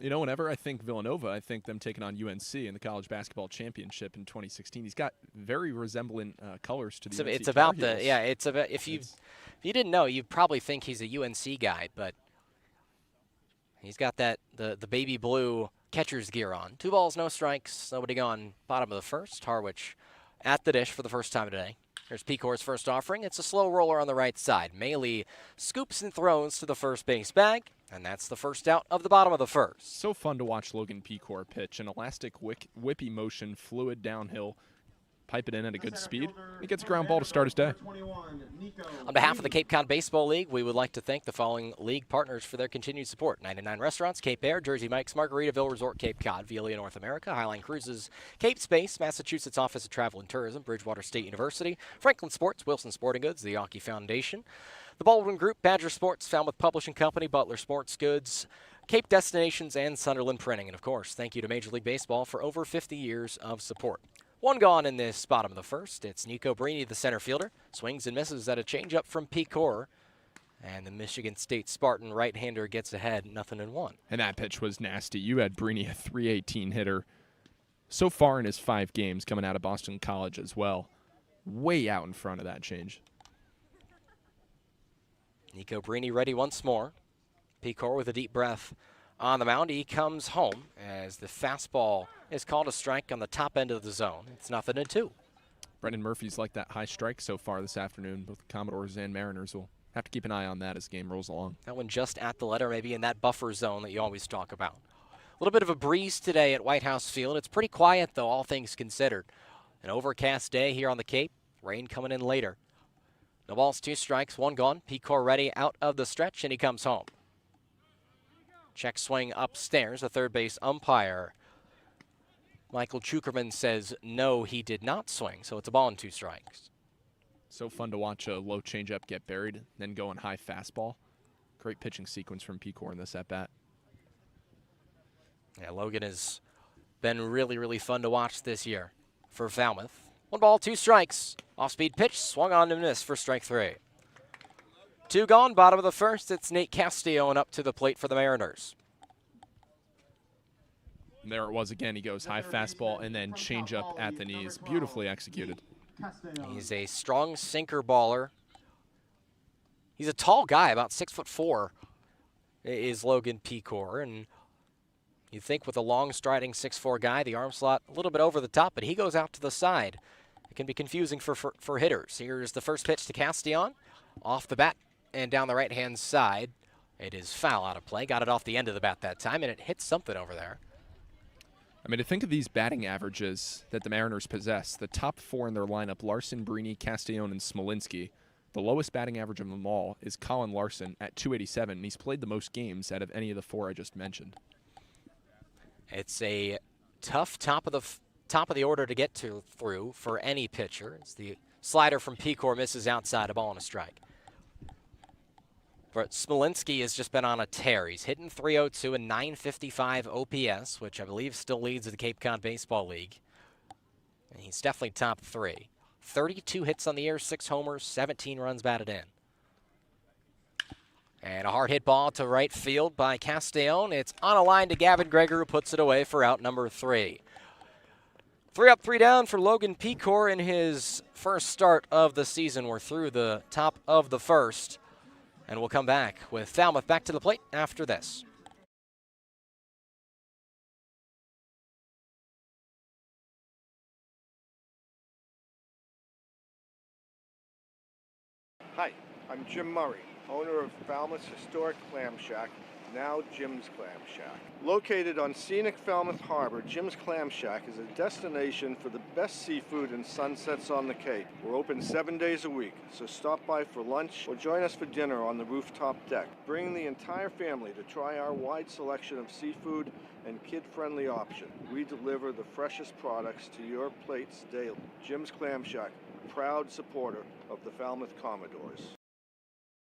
You know, whenever I think Villanova, I think them taking on UNC in the college basketball championship in 2016. He's got very resemblant colors to the UNC It's Tar about Heels. it's about, if you didn't know, you'd probably think he's a UNC guy, but he's got the baby blue catcher's gear on. 2 balls, no strikes, nobody gone. Bottom of the first. Harwich at the dish for the first time today. Here's Pecor's first offering. It's a slow roller on the right side. Maley scoops and throws to the first base bag, and that's the first out of the bottom of the first. So fun to watch Logan Pecor pitch. An elastic whippy motion, fluid downhill. Pipe it in at a good speed. He gets a ground ball to start his day. On behalf of the Cape Cod Baseball League, we would like to thank the following league partners for their continued support. 99 Restaurants, Cape Air, Jersey Mike's, Margaritaville Resort, Cape Cod, Veolia North America, Highline Cruises, Cape Space, Massachusetts Office of Travel and Tourism, Bridgewater State University, Franklin Sports, Wilson Sporting Goods, the Yawkey Foundation, the Baldwin Group, Badger Sports, Falmouth Publishing Company, Butler Sports Goods, Cape Destinations, and Sunderland Printing. And, of course, thank you to Major League Baseball for over 50 years of support. 1 gone in this bottom of the first. It's Nico Brini, the center fielder. Swings and misses at a changeup from Pecor. And the Michigan State Spartan right-hander gets ahead, 0-1. And that pitch was nasty. You had Brini, a .318 hitter, so far in his 5 games coming out of Boston College as well. Way out in front of that change. Nico Brini ready once more. Pecor with a deep breath on the mound. He comes home as the fastball is called a strike on the top end of the zone. It's 0-2. Brendan Murphy's like that high strike so far this afternoon. Both Commodores and Mariners will have to keep an eye on that as the game rolls along. That one just at the letter, maybe in that buffer zone that you always talk about. A little bit of a breeze today at White House Field. It's pretty quiet, though, all things considered. An overcast day here on the Cape. Rain coming in later. No balls, 2 strikes, 1 gone. Pecor ready out of the stretch, and he comes home. Check swing upstairs. The third base umpire, Michael Chukerman, says no, he did not swing, so it's a ball and 2 strikes. So fun to watch a low changeup get buried, then go in high fastball. Great pitching sequence from Pecor in this at-bat. Yeah, Logan has been really, really fun to watch this year for Falmouth. 1 ball, 2 strikes. Off-speed pitch, swung on and missed for strike 3. 2 gone, bottom of the first. It's Nate Castellone up to the plate for the Mariners. And there it was again. He goes high fastball and then change up at the knees. Beautifully executed. He's a strong sinker baller. He's a tall guy, about 6'4", is Logan Pecor. And you think with a long striding 6'4" guy, the arm slot a little bit over the top, but he goes out to the side. It can be confusing for hitters. Here's the first pitch to Castellone. Off the bat and down the right-hand side. It is foul out of play. Got it off the end of the bat that time, and it hit something over there. I mean, to think of these batting averages that the Mariners possess, the top 4 in their lineup, Larson, Brini, Castellone, and Smolinski. The lowest batting average of them all is Colin Larson at .287, and he's played the most games out of any of the 4 I just mentioned. It's a tough top of the order to get through for any pitcher. It's the slider from Pecor misses outside, a ball and a strike. But Smolinski has just been on a tear. He's hitting .302 and .955 OPS, which I believe still leads the Cape Cod Baseball League. And he's definitely top 3. 32 hits on the year, 6 homers, 17 runs batted in. And a hard hit ball to right field by Castellone. It's on a line to Gavin Greger, who puts it away for out number 3. 3 up, 3 down for Logan Pecor in his first start of the season. We're through the top of the first. And we'll come back with Falmouth back to the plate after this. Hi, I'm Jim Murray, owner of Falmouth's historic Clam Shack, now Jim's Clam Shack. Located on scenic Falmouth Harbor, Jim's Clam Shack is a destination for the best seafood and sunsets on the Cape. We're open 7 days a week, so stop by for lunch or join us for dinner on the rooftop deck. Bring the entire family to try our wide selection of seafood and kid-friendly option. We deliver the freshest products to your plates daily. Jim's Clam Shack, proud supporter of the Falmouth Commodores.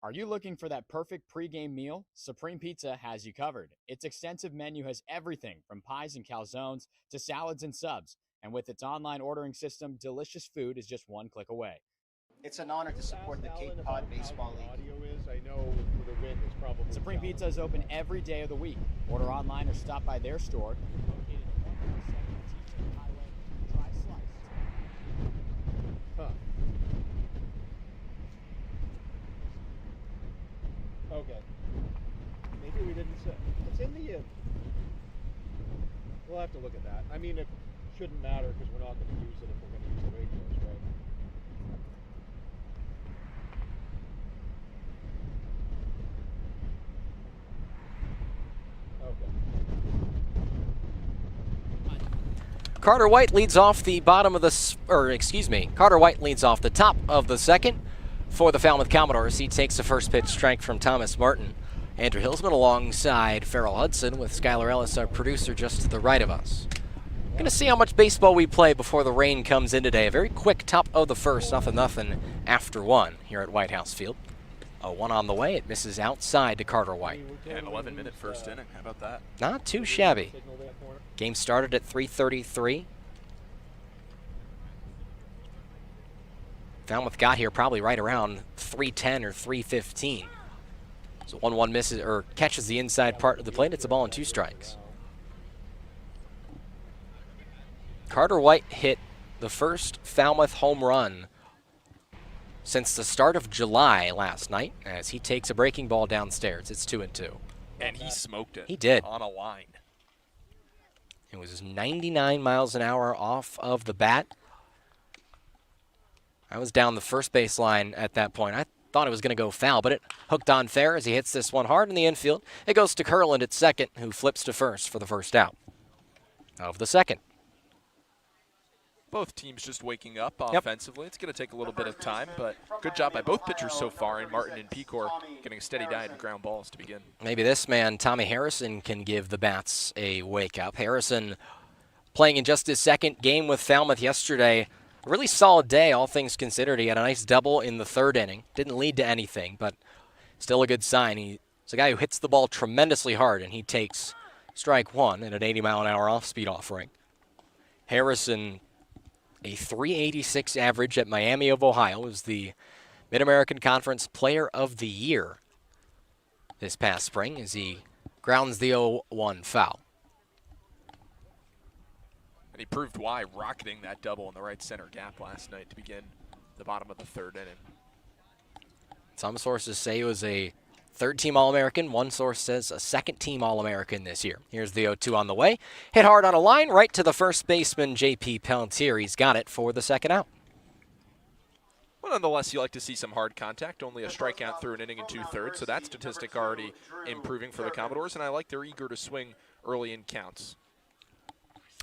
Are you looking for that perfect pregame meal? Supreme Pizza has you covered. Its extensive menu has everything from pies and calzones to salads and subs. And with its online ordering system, delicious food is just 1 click away. It's an honor to support the Cape Cod Baseball League. Audio is, I know, with a win Supreme Pizza is open every day of the week. Order online or stop by their store. Located at 107 Teaching Highway. Try sliced. Huh. Okay. Maybe we didn't say. It's in the. We'll have to look at that. I mean, it shouldn't matter because we're not going to use it if we're going to use the radios, right? Carter White leads off the bottom of the, Carter White leads off the top of the second for the Falmouth Commodores. He takes the first pitch strike from Thomas Martin. Andrew Hillsman alongside Farrell Hudson with Skylar Ellis, our producer, just to the right of us. Going to see how much baseball we play before the rain comes in today. A very quick top of the first, nothing after one here at White House Field. A one on the way. It misses outside to Carter White. Yeah, an 11-minute first inning. How about that? Not too shabby. Game started at 3:33. Falmouth got here probably right around 3:10 or 3:15. So 1-1 misses or catches the inside part of the plate. It's a ball and 2 strikes. Carter White hit the first Falmouth home run since the start of July last night as he takes a breaking ball downstairs. It's 2-2. And he smoked it. He did. On a line. It was 99 miles an hour off of the bat. I was down the first base line at that point. I thought it was going to go foul, but it hooked on fair as he hits this one hard in the infield. It goes to Curland at second, who flips to first for the first out of the second. Both teams just waking up offensively. It's going to take a little bit of time, but good job by both pitchers so far, and Martin and Pecor getting a steady diet of ground balls to begin. Maybe this man, Tommy Harrison, can give the bats a wake-up. Harrison playing in just his second game with Falmouth yesterday. A really solid day, all things considered. He had a nice double in the third inning. Didn't lead to anything, but still a good sign. He's a guy who hits the ball tremendously hard, and he takes strike one in an 80-mile-an-hour off-speed offering. Harrison, a 386 average at Miami of Ohio, was the Mid-American Conference Player of the Year this past spring as he grounds the 0-1 foul. And he proved why, rocketing that double in the right center gap last night to begin the bottom of the third inning. Some sources say he was a third-team All-American. One source says a second-team All-American this year. Here's the 0-2 on the way. Hit hard on a line right to the first baseman, J.P. Pelletier. He's got it for the second out. Well, nonetheless, you like to see some hard contact. Only a strikeout through an inning and 2/3, so that statistic already improving for the Commodores, and I like they're eager to swing early in counts.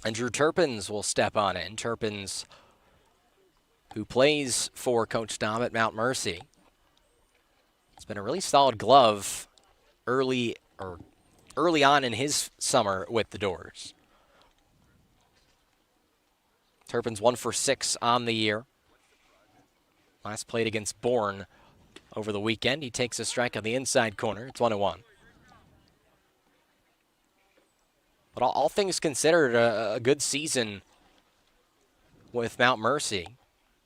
And Drew Turpins will step on in. Turpins, who plays for Coach Dom at Mount Mercy. It's been a really solid glove early on in his summer with the Doors. Turpin's 1 for 6 on the year. Last played against Bourne over the weekend. He takes a strike on the inside corner. It's 1-1. But all things considered, a good season with Mount Mercy.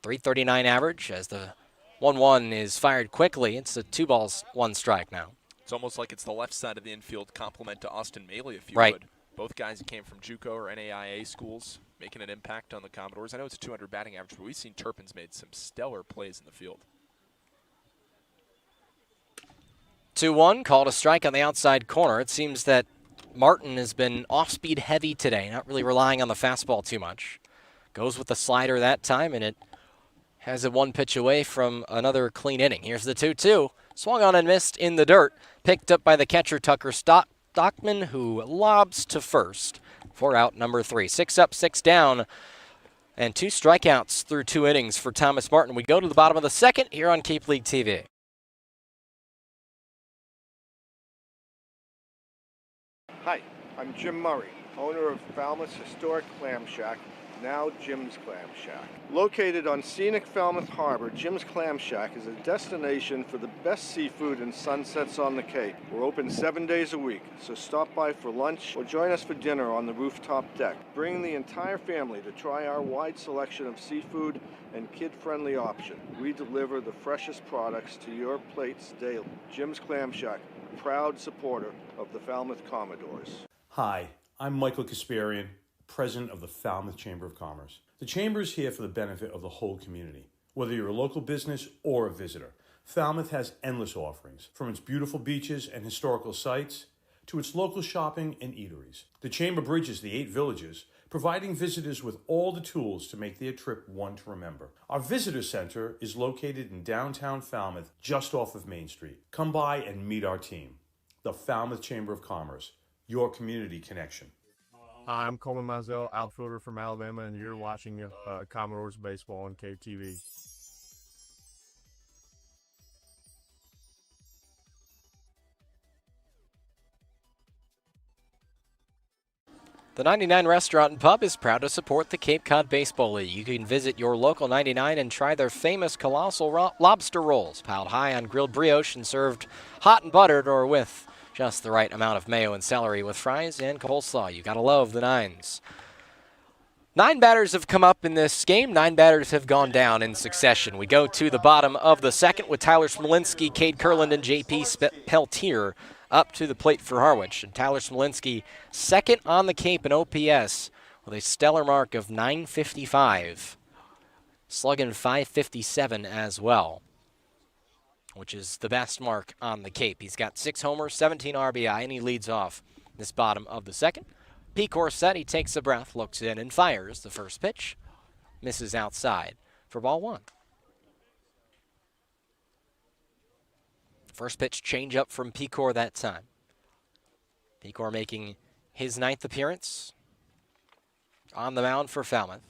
339 average as the 1-1 is fired quickly. It's a 2-1 strike now. It's almost like it's the left side of the infield complement to Austin Maley, if you right. would. Both guys that came from JUCO or NAIA schools making an impact on the Commodores. I know it's a 200 batting average, but we've seen Turpin's made some stellar plays in the field. 2-1, called a strike on the outside corner. It seems that Martin has been off-speed heavy today, not really relying on the fastball too much. Goes with the slider that time, and it has it one pitch away from another clean inning. Here's the 2-2. Swung on and missed in the dirt. Picked up by the catcher, Tucker Stockman, who lobs to first for out number 3. 6 up, 6 down, and 2 strikeouts through 2 innings for Thomas Martin. We go to the bottom of the second here on Cape League TV. Hi, I'm Jim Murray, owner of Falmouth's historic clam shack, now Jim's Clam Shack. Located on scenic Falmouth Harbor, Jim's Clam Shack is a destination for the best seafood and sunsets on the Cape. We're open 7 days a week, so stop by for lunch or join us for dinner on the rooftop deck. Bring the entire family to try our wide selection of seafood and kid-friendly option. We deliver the freshest products to your plates daily. Jim's Clam Shack, proud supporter of the Falmouth Commodores. Hi, I'm Michael Kasparian, President of the Falmouth Chamber of Commerce. The Chamber is here for the benefit of the whole community. Whether you're a local business or a visitor, Falmouth has endless offerings, from its beautiful beaches and historical sites to its local shopping and eateries. The Chamber bridges the 8 villages, providing visitors with all the tools to make their trip one to remember. Our visitor center is located in downtown Falmouth, just off of Main Street. Come by and meet our team. The Falmouth Chamber of Commerce, your community connection. Hi, I'm Coleman Mizell, outfielder from Alabama, and you're watching Commodores baseball on Cape TV. The 99 Restaurant and Pub is proud to support the Cape Cod Baseball League. You can visit your local 99 and try their famous colossal lobster rolls, piled high on grilled brioche and served hot and buttered or with just the right amount of mayo and celery with fries and coleslaw. You gotta love the 9s. 9 batters have come up in this game. 9 batters have gone down in succession. We go to the bottom of the second with Tyler Smolinski, Cade Kurland, and J.P. Peltier up to the plate for Harwich. And Tyler Smolinski, second on the Cape in OPS with a stellar mark of .955. Slugging .557 as well, which is the best mark on the Cape. He's got 6 homers, 17 RBI, and he leads off this bottom of the second. Pecor set, he takes a breath, looks in, and fires the first pitch. Misses outside for ball 1. First pitch change up from Pecor that time. Pecor making his 9th appearance on the mound for Falmouth.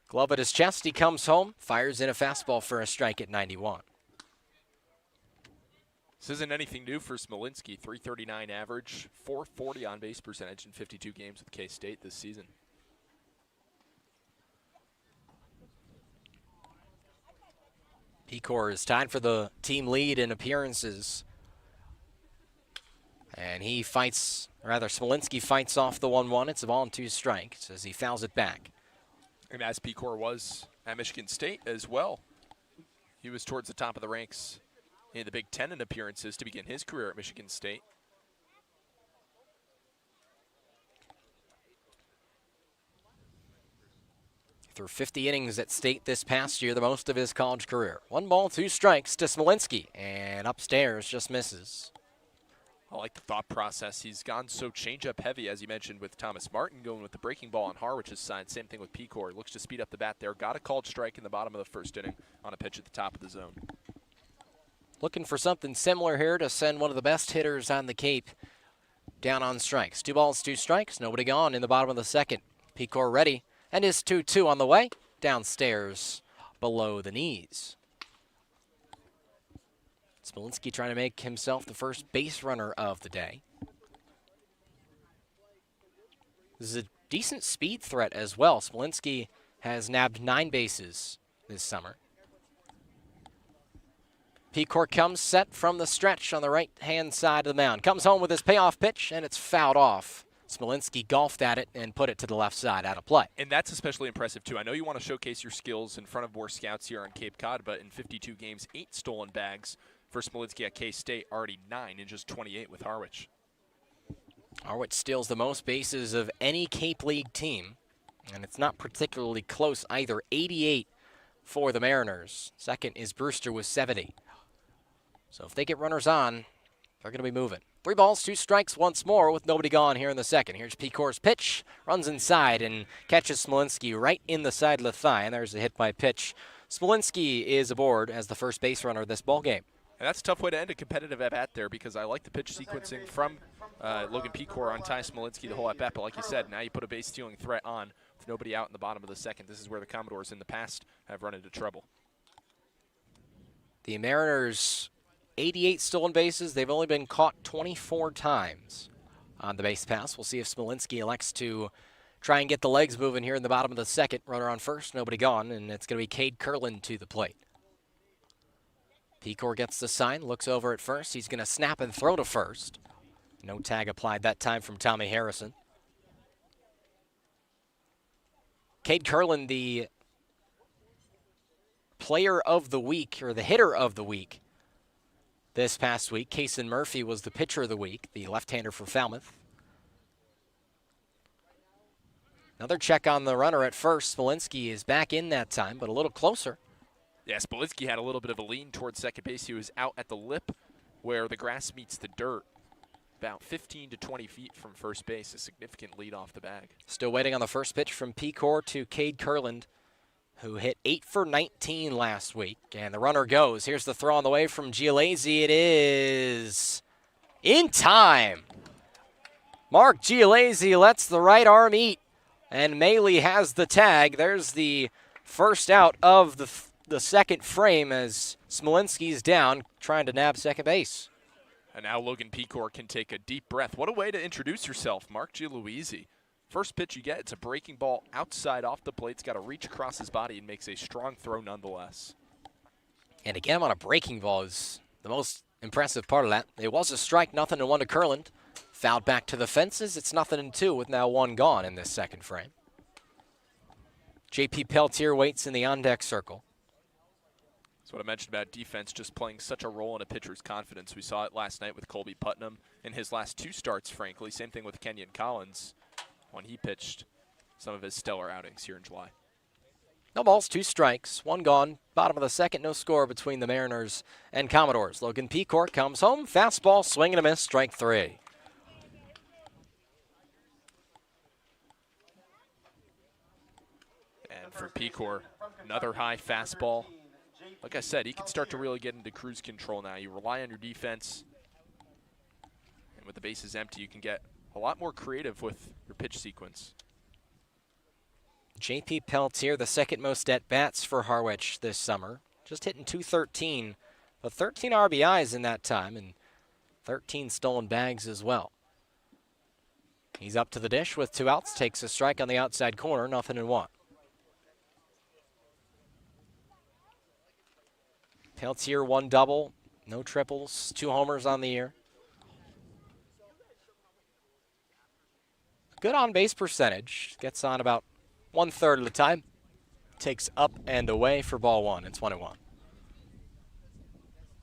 Glove at his chest, he comes home, fires in a fastball for a strike at 91. This isn't anything new for Smolinski. .339 average, .440 on-base percentage in 52 games with K-State this season. Pecor is tied for the team lead in appearances. And he fights, or rather Smolinski fights off the 1-1. It's a ball and 2 strikes as he fouls it back. And as Pecor was at Michigan State as well, he was towards the top of the ranks in the Big Ten in appearances to begin his career at Michigan State. Through 50 innings at State this past year, the most of his college career. 1 ball, 2 strikes to Smolinski, and upstairs just misses. I like the thought process. He's gone so changeup heavy, as you mentioned, with Thomas Martin going with the breaking ball on Harwich's side. Same thing with Pecor. Looks to speed up the bat there. Got a called strike in the bottom of the first inning on a pitch at the top of the zone. Looking for something similar here to send one of the best hitters on the Cape down on strikes. 2 balls, 2 strikes, nobody gone in the bottom of the second. Pecor ready, and his 2-2 on the way, downstairs below the knees. Smolinski trying to make himself the first base runner of the day. This is a decent speed threat as well. Smolinski has nabbed 9 bases this summer. Pecor comes set from the stretch on the right-hand side of the mound. Comes home with his payoff pitch, and it's fouled off. Smolinski golfed at it and put it to the left side out of play. And that's especially impressive, too. I know you want to showcase your skills in front of more scouts here on Cape Cod, but in 52 games, 8 stolen bags for Smolinski at K-State, already 9 in just 28 with Harwich. Harwich steals the most bases of any Cape League team, and it's not particularly close either. 88 for the Mariners. Second is Brewster with 70. So if they get runners on, they're going to be moving. 3 balls, 2 strikes once more with nobody gone here in the second. Here's Pecor's pitch, runs inside and catches Smolinski right in the side of the thigh, and there's a hit by pitch. Smolinski is aboard as the first base runner of this ball game. And that's a tough way to end a competitive at-bat there, because I like the pitch sequencing from Logan Pecor on Ty Smolinski the whole at-bat. But like you said, now you put a base-stealing threat on with nobody out in the bottom of the second. This is where the Commodores in the past have run into trouble. The Mariners, 88 stolen bases. They've only been caught 24 times on the base pass. We'll see if Smolinski elects to try and get the legs moving here in the bottom of the second. Runner on first, nobody gone, and it's going to be Cade Kurland to the plate. Pecor gets the sign, looks over at first. He's going to snap and throw to first. No tag applied that time from Tommy Harrison. Cade Kurland, the player of the week, or the hitter of the week, this past week. Kaysen Murphy was the pitcher of the week, the left-hander for Falmouth. Another check on the runner at first. Smolinski is back in that time, but a little closer. Yeah, Smolinski had a little bit of a lean towards second base. He was out at the lip where the grass meets the dirt, about 15 to 20 feet from first base, a significant lead off the bag. Still waiting on the first pitch from Pecor to Cade Kurland, who hit 8 for 19 last week. And the runner goes. Here's the throw on the way from Giolese. It is in time. Mark Giolese lets the right arm eat, and Maley has the tag. There's the first out of the second frame as Smolinski's down, trying to nab second base. And now Logan Pecor can take a deep breath. What a way to introduce yourself, Mark Giolese. First pitch you get, it's a breaking ball outside off the plate. It's got to reach across his body and makes a strong throw nonetheless. And again, on a breaking ball is the most impressive part of that. It was a strike, 0-1 to Kurland. Fouled back to the fences. It's 0-2 with now one gone in this second frame. J.P. Peltier waits in the on-deck circle. That's what I mentioned about defense just playing such a role in a pitcher's confidence. We saw it last night with Colby Putnam in his last 2 starts, frankly. Same thing with Kenyon Collins when he pitched some of his stellar outings here in July. No balls, 2 strikes, 1 gone. Bottom of the second, no score between the Mariners and Commodores. Logan Pecor comes home, fastball, swing and a miss, strike 3. And for Pecor, another high fastball. Like I said, he can start to really get into cruise control now. You rely on your defense, and with the bases empty, you can get a lot more creative with your pitch sequence. J.P. Peltier, the second most at-bats for Harwich this summer. Just hitting .213, but 13 RBIs in that time, and 13 stolen bags as well. He's up to the dish with 2 outs, takes a strike on the outside corner, 0-1. Peltier, 1 double, no triples, 2 homers on the year. Good on-base percentage. Gets on about 1/3 of the time. Takes up and away for ball 1. It's 1-1.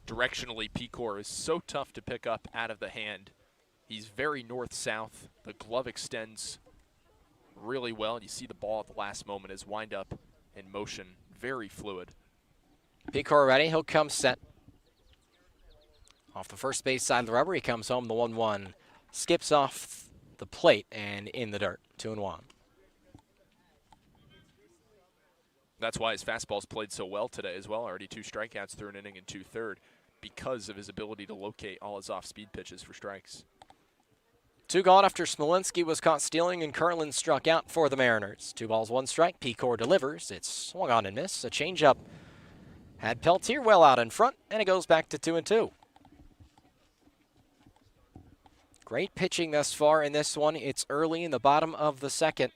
Directionally, Pecor is so tough to pick up out of the hand. He's very north-south. The glove extends really well, and you see the ball at the last moment is wind up in motion. Very fluid. Pecor ready, he'll come set. Off the first base side of the rubber, he comes home, the 1-1. Skips off the plate and in the dirt, 2-1. That's why his fastball's played so well today as well. Already 2 strikeouts through an inning and 2/3 because of his ability to locate all his off-speed pitches for strikes. 2 gone after Smolinski was caught stealing and Kurland struck out for the Mariners. 2 balls, 1 strike. Pecor delivers. It's swung on and miss. A changeup had Peltier well out in front, and it goes back to 2-2. Great pitching thus far in this one. It's early in the bottom of the second.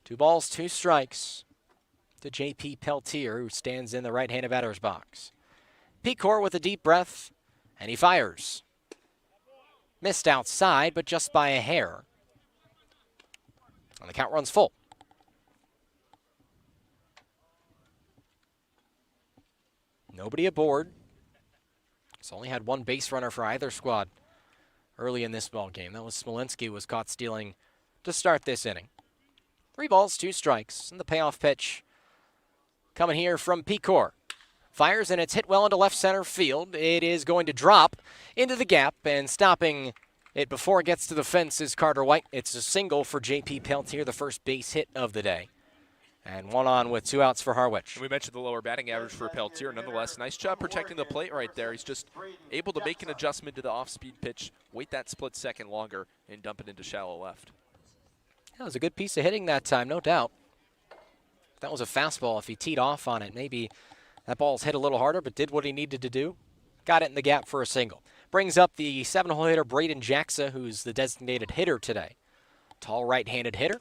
2 balls, 2 strikes to J.P. Peltier, who stands in the right-handed batter's box. Pecor with a deep breath, and he fires. Missed outside, but just by a hair. And the count runs full. Nobody aboard. It's only had 1 base runner for either squad early in this ball game. That was Smolinski, who was caught stealing to start this inning. 3 balls, 2 strikes, and the payoff pitch coming here from Pecor. Fires, and it's hit well into left center field. It is going to drop into the gap, and stopping it before it gets to the fence is Carter White. It's a single for J.P. Peltier, the first base hit of the day. And 1 on with 2 outs for Harwich. We mentioned the lower batting average for Peltier. Nonetheless, nice job protecting the plate right there. He's just able to make an adjustment to the off-speed pitch, wait that split second longer, and dump it into shallow left. That was a good piece of hitting that time, no doubt. That was a fastball. If he teed off on it, maybe that ball's hit a little harder, but did what he needed to do. Got it in the gap for a single. Brings up the 7-hole hitter, Braden Jackson, who's the designated hitter today. Tall right-handed hitter.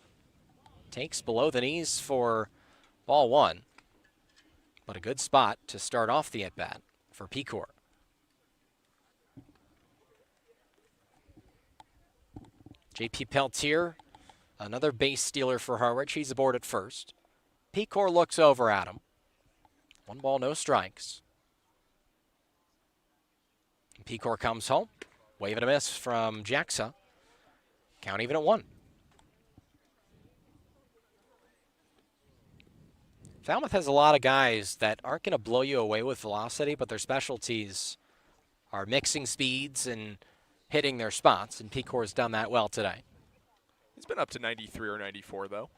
Takes below the knees for ball 1. But a good spot to start off the at-bat for Pecor. J.P. Peltier, another base stealer for Harwich. He's aboard at first. Pecor looks over at him. 1 ball, no strikes. Pecor comes home. Wave and a miss from Jaxa. Count even at 1. Falmouth has a lot of guys that aren't going to blow you away with velocity, but their specialties are mixing speeds and hitting their spots, and Pecor's done that well today. He's been up to 93 or 94, though.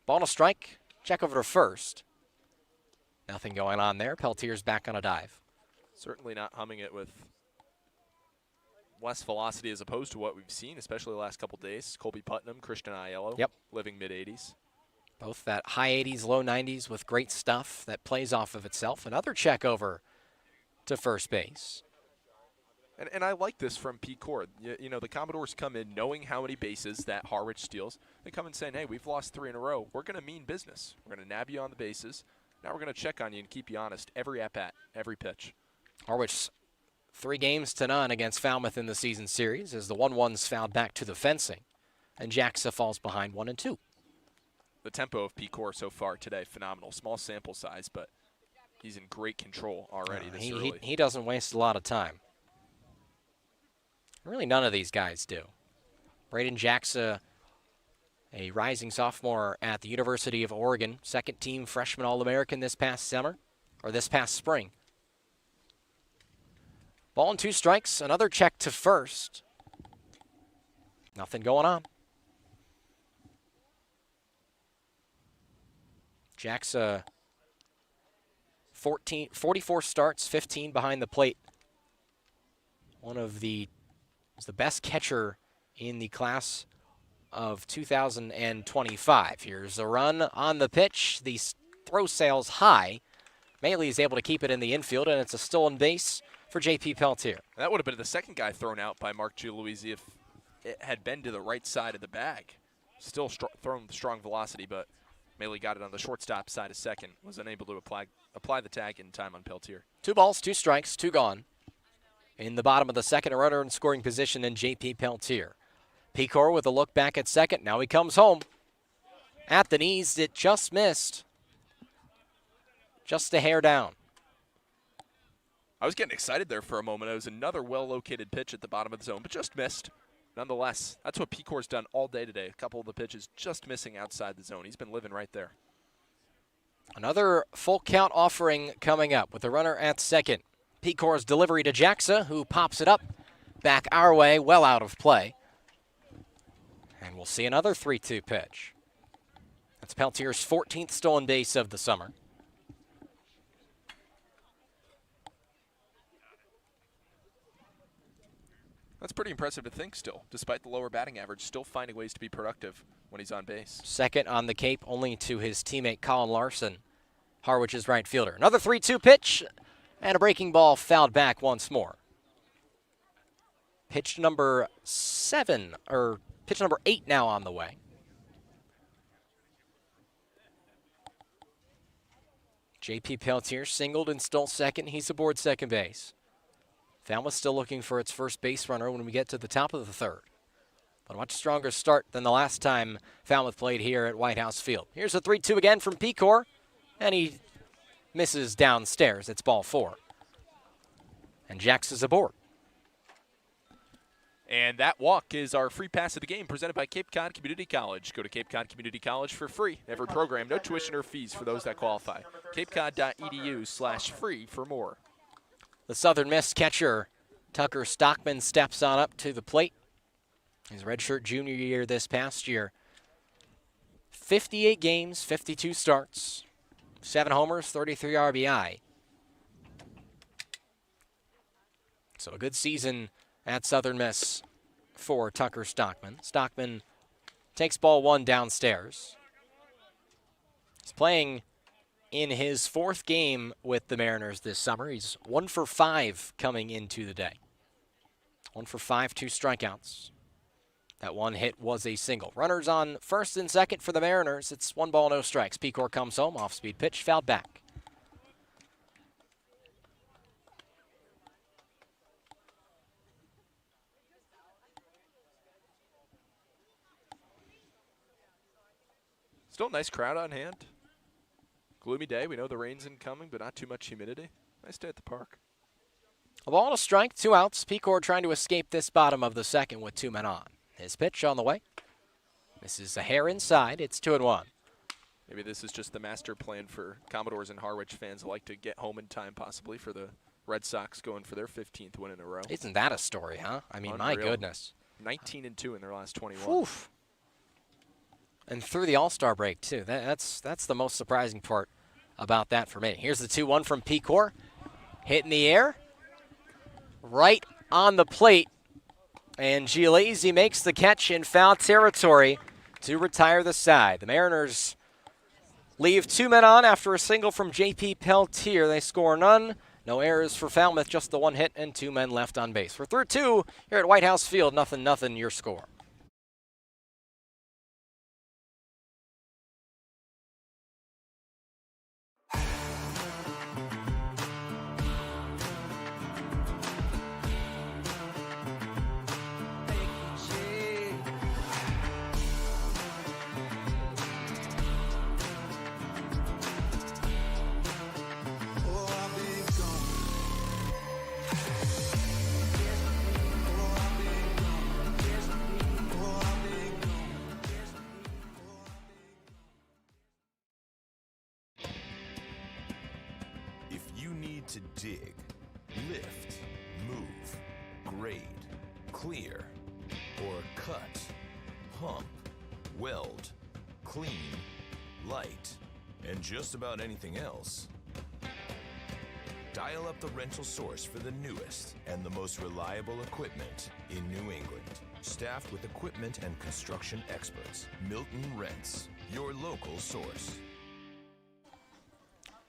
Ball and a strike. Check over to first. Nothing going on there. Peltier's back on a dive. Certainly not humming it with less velocity as opposed to what we've seen, especially the last couple days. Colby Putnam, Christian Aiello, living mid-80s. Both that high 80s, low 90s with great stuff that plays off of itself. Another check over to first base. And I like this from Pecor. You know, the Commodores come in knowing how many bases that Harwich steals. They come in saying, hey, we've lost 3 in a row. We're going to mean business. We're going to nab you on the bases. Now we're going to check on you and keep you honest every at-bat, every pitch. Harwich 3-0 against Falmouth in the season series as the 1-1's fouled back to the fencing. And Jaxa falls behind 1-2. The tempo of Pecor so far today, phenomenal. Small sample size, but he's in great control already this early. He doesn't waste a lot of time. Really none of these guys do. Braden Jaxa, a rising sophomore at the University of Oregon, second-team freshman All-American this past spring. Ball and 2 strikes, another check to first. Nothing going on. Jaxa, 44 starts, 15 behind the plate. Was the best catcher in the class of 2025. Here's a run on the pitch. The throw sails high. Maley is able to keep it in the infield, and it's a stolen base for J.P. Peltier. That would have been the second guy thrown out by Mark Giuliuzzi if it had been to the right side of the bag. Still thrown with strong velocity, but Maley got it on the shortstop side of second. Was unable to apply the tag in time on Peltier. 2 balls, 2 strikes, 2 gone. In the bottom of the second, a runner in scoring position in J.P. Peltier. Pecor with a look back at second. Now he comes home. At the knees, it just missed. Just a hair down. I was getting excited there for a moment. It was another well-located pitch at the bottom of the zone, but just missed. Nonetheless, that's what Pecor's done all day today. A couple of the pitches just missing outside the zone. He's been living right there. Another full count offering coming up with a runner at second. Pecor's delivery to Jaxa, who pops it up back our way, well out of play. And we'll see another 3-2 pitch. That's Peltier's 14th stolen base of the summer. That's pretty impressive to think still, despite the lower batting average, still finding ways to be productive when he's on base. Second on the Cape, only to his teammate Colin Larson, Harwich's right fielder. Another 3-2 pitch, and a breaking ball fouled back once more. Pitch number 8 now on the way. J.P. Peltier singled and stole second. He's aboard second base. Falmouth still looking for its first base runner when we get to the top of the third. But a much stronger start than the last time Falmouth played here at White House Field. Here's a 3-2 again from Pecor, and he misses downstairs. It's ball 4. And Jax is aboard. And that walk is our free pass of the game presented by Cape Cod Community College. Go to Cape Cod Community College for free. Every program, no tuition or fees for those that qualify. capecod.edu/free for more. The Southern Miss catcher, Tucker Stockman, steps on up to the plate. His redshirt junior year this past year. 58 games, 52 starts, 7 homers, 33 RBI. So a good season at Southern Miss for Tucker Stockman. Stockman takes ball 1 downstairs. He's playing in his 4th game with the Mariners this summer. He's 1 for 5 coming into the day. 1 for 5, 2 strikeouts. That one hit was a single. Runners on first and second for the Mariners. It's 1 ball, no strikes. Pecor comes home, off-speed pitch, fouled back. Still a nice crowd on hand. Gloomy day. We know the rain's incoming, but not too much humidity. Nice day at the park. A ball and a strike, 2 outs. Pecor trying to escape this bottom of the second with 2 men on. His pitch on the way. This is a hair inside. It's 2-1. Maybe this is just the master plan for Commodores and Harwich fans who like to get home in time, possibly, for the Red Sox going for their 15th win in a row. Isn't that a story, huh? I mean, Unreal. My goodness. 19-2 in their last 21. Oof. And through the All-Star break, too. That's the most surprising part about that for me. Here's the 2-1 from Pecor. Hit in the air. Right on the plate. And Giolese makes the catch in foul territory to retire the side. The Mariners leave 2 men on after a single from J.P. Peltier. They score none. No errors for Falmouth, just the 1 hit and 2 men left on base. We're through 2 here at White House Field. 0-0 your score. If you need to dig, lift, move, grade, clear, or cut, pump, weld, clean, light, and just about anything else, dial up the rental source for the newest and the most reliable equipment in New England. Staffed with equipment and construction experts, Milton Rents, your local source.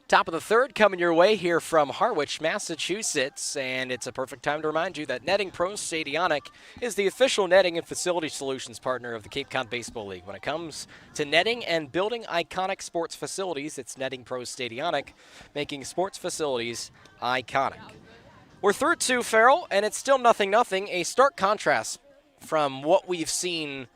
Top of the third coming your way here from Harwich, Massachusetts, and it's a perfect time to remind you that Netting Pros Stadionic is the official netting and facility solutions partner of the Cape Cod Baseball League. When it comes to netting and building iconic sports facilities, it's Netting Pros Stadionic, making sports facilities iconic. We're through 2, Farrell, and it's still 0-0, a stark contrast from what we've seen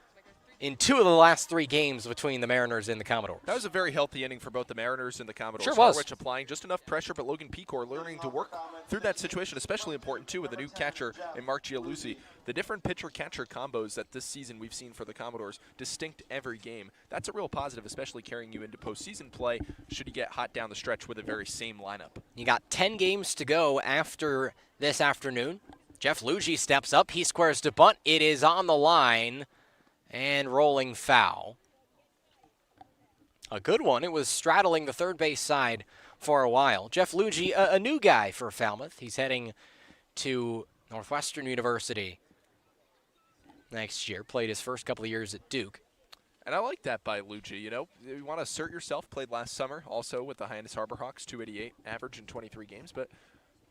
in 2 of the last 3 games between the Mariners and the Commodores. That was a very healthy inning for both the Mariners and the Commodores. Sure was. Harwich applying just enough pressure, but Logan Pecor learning to work through that situation, especially important, too, with the new catcher in Mark Giolese. The different pitcher-catcher combos that this season we've seen for the Commodores, distinct every game. That's a real positive, especially carrying you into postseason play should you get hot down the stretch with the very same lineup. You got 10 games to go after this afternoon. Jeff Luigi steps up. He squares to bunt. It is on the line. And rolling foul. A good one. It was straddling the third base side for a while. Jeff Luigi, a new guy for Falmouth. He's heading to Northwestern University next year. Played his first couple of years at Duke. And I like that by Luigi. You know, you want to assert yourself. Played last summer also with the Hyannis Harbor Hawks, 288 average in 23 games. But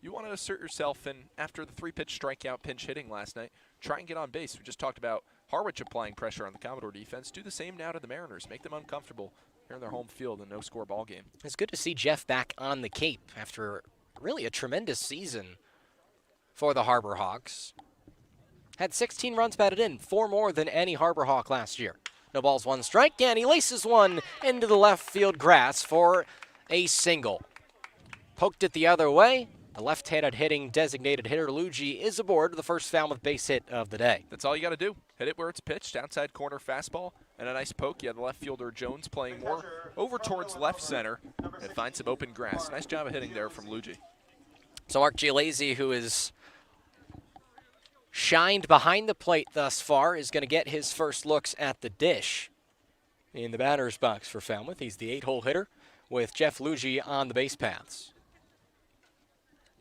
you want to assert yourself, and after the 3-pitch strikeout pinch hitting last night, try and get on base. We just talked about Harwich applying pressure on the Commodore defense. Do the same now to the Mariners. Make them uncomfortable here in their home field in a no-score ball game. It's good to see Jeff back on the Cape after really a tremendous season for the Harbor Hawks. Had 16 runs batted in, 4 more than any Harbor Hawk last year. No balls, 1 strike, and he laces one into the left field grass for a single. Poked it the other way. The left-handed hitting designated hitter Luigi is aboard the first Falmouth base hit of the day. That's all you got to do. Hit it where it's pitched, outside corner fastball, and a nice poke. You have the left fielder Jones playing more over towards left center and find some open grass. Nice job of hitting there from Luigi. So Mark Giolese, who is shined behind the plate thus far, is going to get his first looks at the dish in the batter's box for Falmouth. He's the 8-hole hitter with Jeff Luigi on the base paths.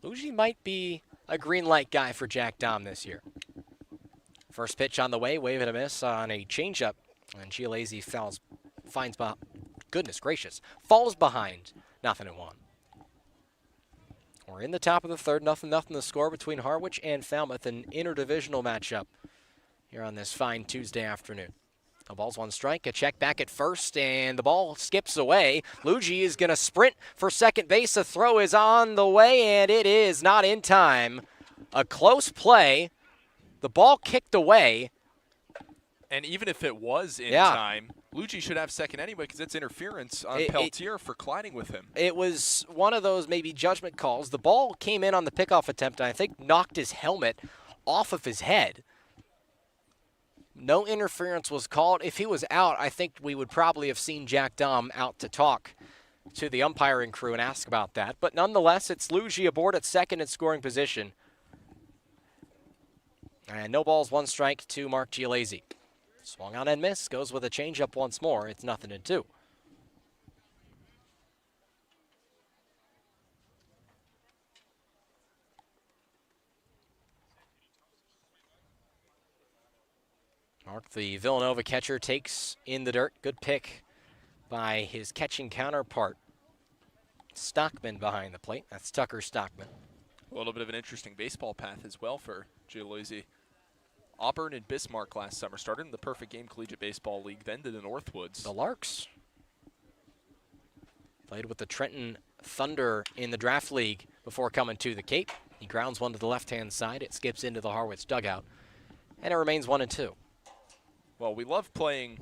Luigi might be a green light guy for Jack Dom this year. First pitch on the way, wave and a miss on a changeup, and Giolese falls behind 0-1. We're in the top of the third, 0-0 the score between Harwich and Falmouth, an interdivisional matchup here on this fine Tuesday afternoon. A ball's 1 strike, a check back at first, and the ball skips away. Luigi is going to sprint for second base. A throw is on the way, and it is not in time. A close play. The ball kicked away, And even if it was in Yeah. time, Luigi should have second anyway because it's interference on Peltier for colliding with him. It was one of those maybe judgment calls. The ball came in on the pickoff attempt and I think knocked his helmet off of his head. No interference was called. If he was out, I think we would probably have seen Jack Dom out to talk to the umpiring crew and ask about that. But nonetheless, it's Luigi aboard at second in scoring position. And no balls, 1 strike to Mark Giolese. Swung on and missed, goes with a changeup once more. It's 0-2. Mark, the Villanova catcher, takes in the dirt. Good pick by his catching counterpart, Stockman, behind the plate. That's Tucker Stockman. A little bit of an interesting baseball path as well for Giolese. Auburn and Bismarck last summer started in the Perfect Game Collegiate Baseball League, then to the Northwoods. The Larks played with the Trenton Thunder in the draft league before coming to the Cape. He grounds one to the left-hand side. It skips into the Harwich dugout, and it remains 1-2. Well, we love playing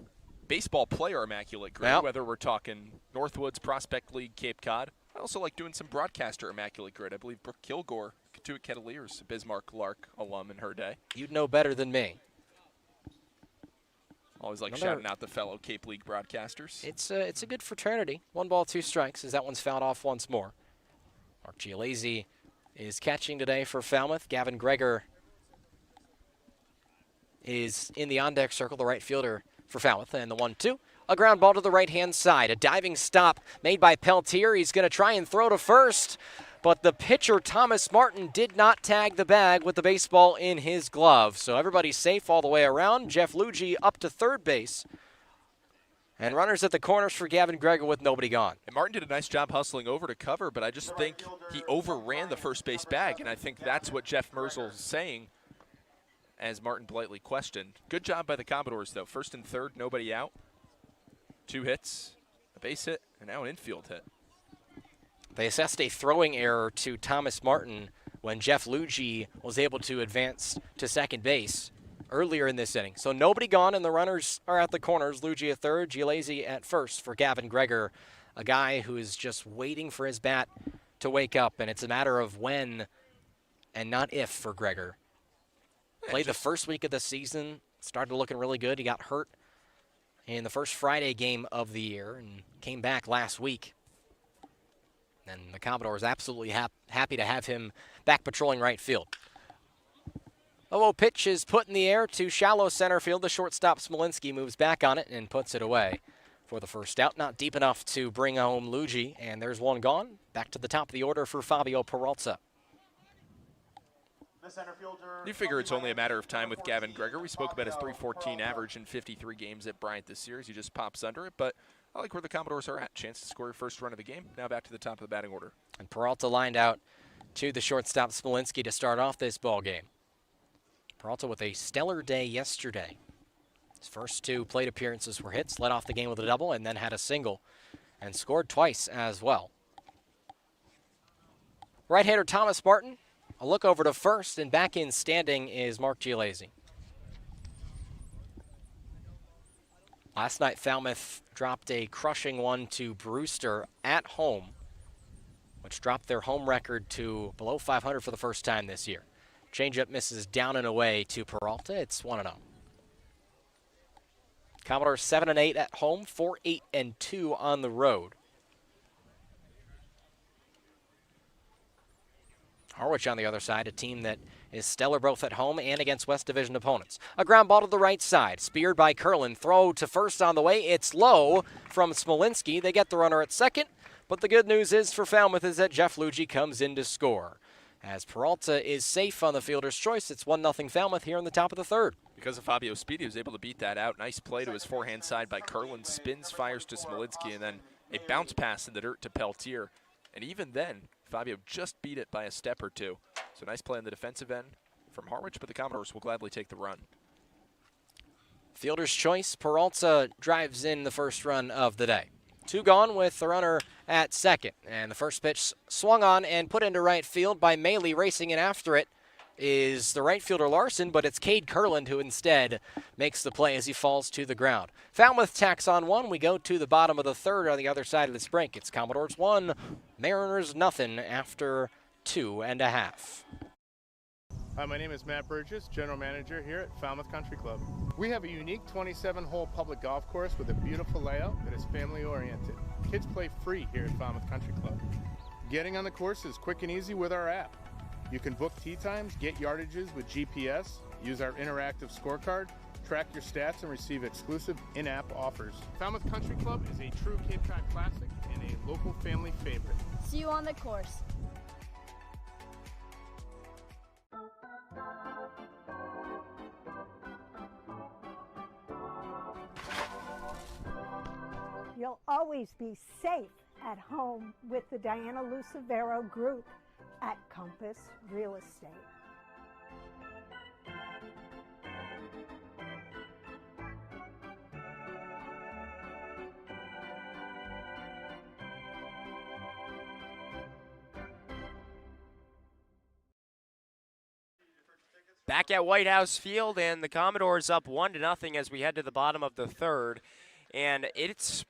baseball player immaculate grid, whether we're talking Northwoods, Prospect League, Cape Cod. I also like doing some broadcaster immaculate grid. I believe Brooke Kilgore, Katuitt Kettleers, a Bismarck Lark alum in her day. You'd know better than me. Always like shouting out the fellow Cape League broadcasters. It's a good fraternity. 1 ball, 2 strikes as that one's fouled off once more. Mark Giolese is catching today for Falmouth. Gavin Greger is in the on-deck circle, the right fielder for Falmouth. And the 1-2. A ground ball to the right-hand side. A diving stop made by Peltier. He's going to try and throw to first, but the pitcher, Thomas Martin, did not tag the bag with the baseball in his glove. So everybody's safe all the way around. Jeff Luigi up to third base. And runners at the corners for Gavin Greger with nobody gone. And Martin did a nice job hustling over to cover, but I just think he overran the first base bag, and I think that's what Jeff Merzel's saying as Martin politely questioned. Good job by the Commodores, though. First and third, nobody out. 2 hits, a base hit, and now an infield hit. They assessed a throwing error to Thomas Martin when Jeff Luigi was able to advance to second base earlier in this inning. So nobody gone, and the runners are at the corners. Luigi at third, Giolese at first for Gavin Greger, a guy who is just waiting for his bat to wake up, and it's a matter of when and not if for Greger. Played the first week of the season, started looking really good. He got hurt in the first Friday game of the year and came back last week. And the Commodores absolutely happy to have him back patrolling right field. A low pitch is put in the air to shallow center field. The shortstop Smolinski moves back on it and puts it away for the first out. Not deep enough to bring home Luigi, and there's one gone. Back to the top of the order for Fabio Peralta. You figure it's only a matter of time with Gavin Greger. We spoke about his .314 average in 53 games at Bryant this series. He just pops under it, but I like where the Commodores are at. Chance to score your first run of the game. Now back to the top of the batting order. And Peralta lined out to the shortstop Smolinski to start off this ball game. Peralta with a stellar day yesterday. His first 2 plate appearances were hits, led off the game with a double, and then had a single, and scored twice as well. Right-hander Thomas Martin. A look over to first, and back in standing is Mark Giolese. Last night, Falmouth dropped a crushing one to Brewster at home, which dropped their home record to below 500 for the first time this year. Changeup misses down and away to Peralta. It's 1-0. Commodores 7-8 at home, 4-8-2 on the road. Harwich on the other side, a team that is stellar both at home and against West Division opponents. A ground ball to the right side, speared by Curlin. Throw to first on the way. It's low from Smolinski. They get the runner at second, but the good news is for Falmouth is that Jeff Luigi comes in to score. As Peralta is safe on the fielder's choice, it's 1-0 Falmouth here in the top of the third. Because of Fabio Speed, he was able to beat that out. Nice play to his forehand side by Curlin. Spins, fires to Smolinski, and then a bounce pass in the dirt to Peltier. And even then, Fabio just beat it by a step or two. So nice play on the defensive end from Harwich, but the Commodores will gladly take the run. Fielder's choice, Peralta drives in the first run of the day. 2 gone with the runner at second. And the first pitch swung on and put into right field by Maley, racing in after it. is the right fielder Larson, but it's Cade Kurland who instead makes the play as he falls to the ground. Falmouth tacks on one. We go to the bottom of the third on the other side of this break. It's Commodores 1, Mariners nothing after 2.5. Hi, my name is Matt Burgess, General Manager here at Falmouth Country Club. We have a unique 27-hole public golf course with a beautiful layout that is family-oriented. Kids play free here at Falmouth Country Club. Getting on the course is quick and easy with our app. You can book tee times, get yardages with GPS, use our interactive scorecard, track your stats, and receive exclusive in-app offers. Falmouth Country Club is a true Cape Cod classic and a local family favorite. See you on the course. You'll always be safe at home with the Diana Lucevero Group at Compass Real Estate. Back at White House Field, and the Commodores up 1-0 as we head to the bottom of the third. And it's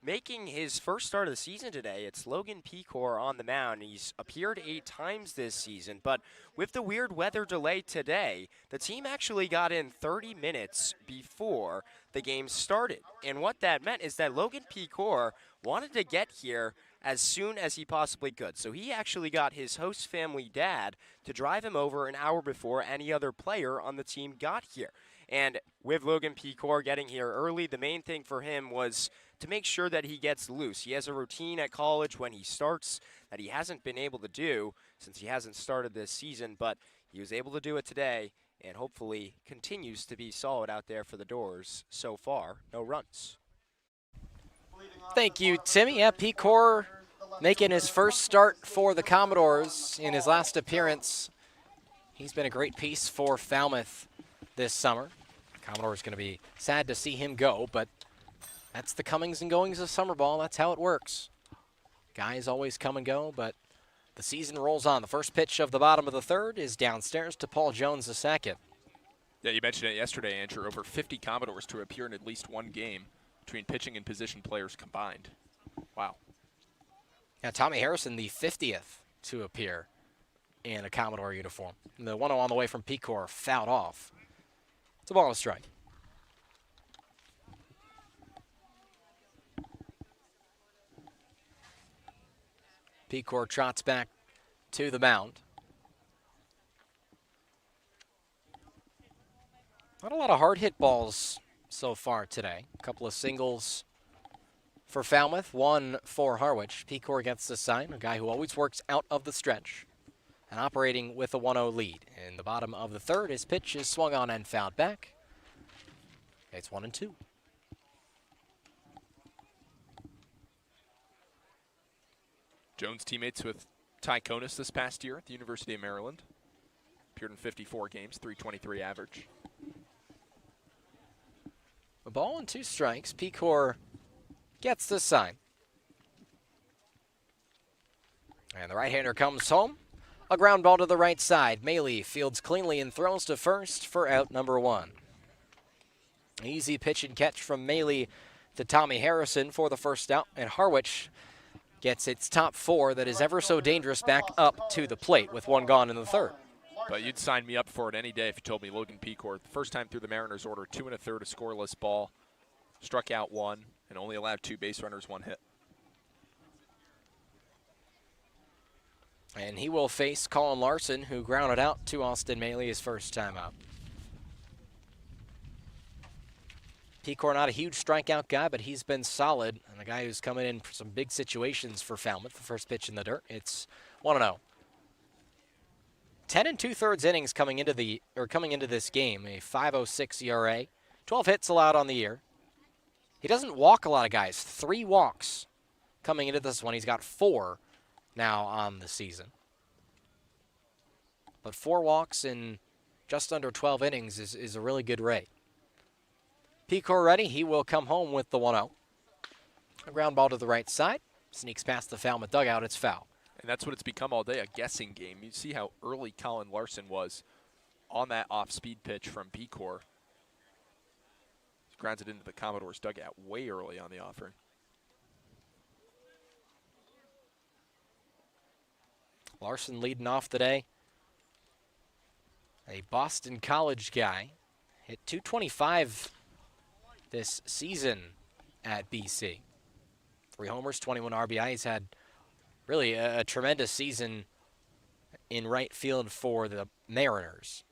making his first start of the season today. It's Logan Pecor on the mound. He's appeared 8 times this season, but with the weird weather delay today, the team actually got in 30 minutes before the game started. And what that meant is that Logan Pecor wanted to get here as soon as he possibly could. So he actually got his host family dad to drive him over an hour before any other player on the team got here. And with Logan Pecor getting here early, the main thing for him was to make sure that he gets loose. He has a routine at college when he starts that he hasn't been able to do since he hasn't started this season, but he was able to do it today and hopefully continues to be solid out there for the Doors so far. No runs. Thank you, Timmy. Yeah, Pecor making his first start for the Commodores in his last appearance. He's been a great piece for Falmouth this summer. Commodore's going to be sad to see him go, but that's the comings and goings of summer ball. That's how it works. Guys always come and go, but the season rolls on. The first pitch of the bottom of the third is downstairs to Paul Jones II. Yeah, you mentioned it yesterday, Andrew. Over 50 Commodores to appear in at least one game between pitching and position players combined. Wow. Now, Tommy Harrison, the 50th to appear in a Commodore uniform. And the 1-0 on the way from Pecor fouled off. It's a ball and a strike. Pecor trots back to the mound. Not a lot of hard hit balls so far today. A couple of singles for Falmouth, one for Harwich. Pecor gets the sign, a guy who always works out of the stretch and operating with a 1-0 lead. In the bottom of the third, his pitch is swung on and fouled back. It's 1-2. Jones teammates with Ty Konis this past year at the University of Maryland. Appeared in 54 games, .323 average. A ball and 2 strikes. Pecor gets the sign. And the right-hander comes home. A ground ball to the right side. Maley fields cleanly and throws to first for out number 1. Easy pitch and catch from Maley to Tommy Harrison for the first out. And Harwich gets its top 4 that is ever so dangerous back up to the plate with 1 gone in the third. But you'd sign me up for it any day if you told me Logan Pecor, the first time through the Mariners order, 2 1/3, a scoreless ball, struck out 1, and only allowed 2 base runners, 1 hit. And he will face Colin Larson, who grounded out to Austin Maley his first time up. Pecor not a huge strikeout guy, but he's been solid, and a guy who's coming in for some big situations for Falmouth. The first pitch in the dirt, it's 1-0. 10 2/3 innings coming into this game, a 5.06 ERA, 12 hits allowed on the year. He doesn't walk a lot of guys. 3 walks coming into this one. He's got 4 now on the season. But 4 walks in just under 12 innings is a really good rate. Pecor ready. He will come home with the 1-0. A ground ball to the right side. Sneaks past the Falmouth dugout. It's foul. And that's what it's become all day, a guessing game. You see how early Colin Larson was on that off-speed pitch from Pecor. Grounds it into the Commodores dugout way early on the offering. Larson leading off the day. A Boston College guy. Hit .225 this season at BC. 3 homers, 21 RBI. He's had really a tremendous season in right field for the Mariners.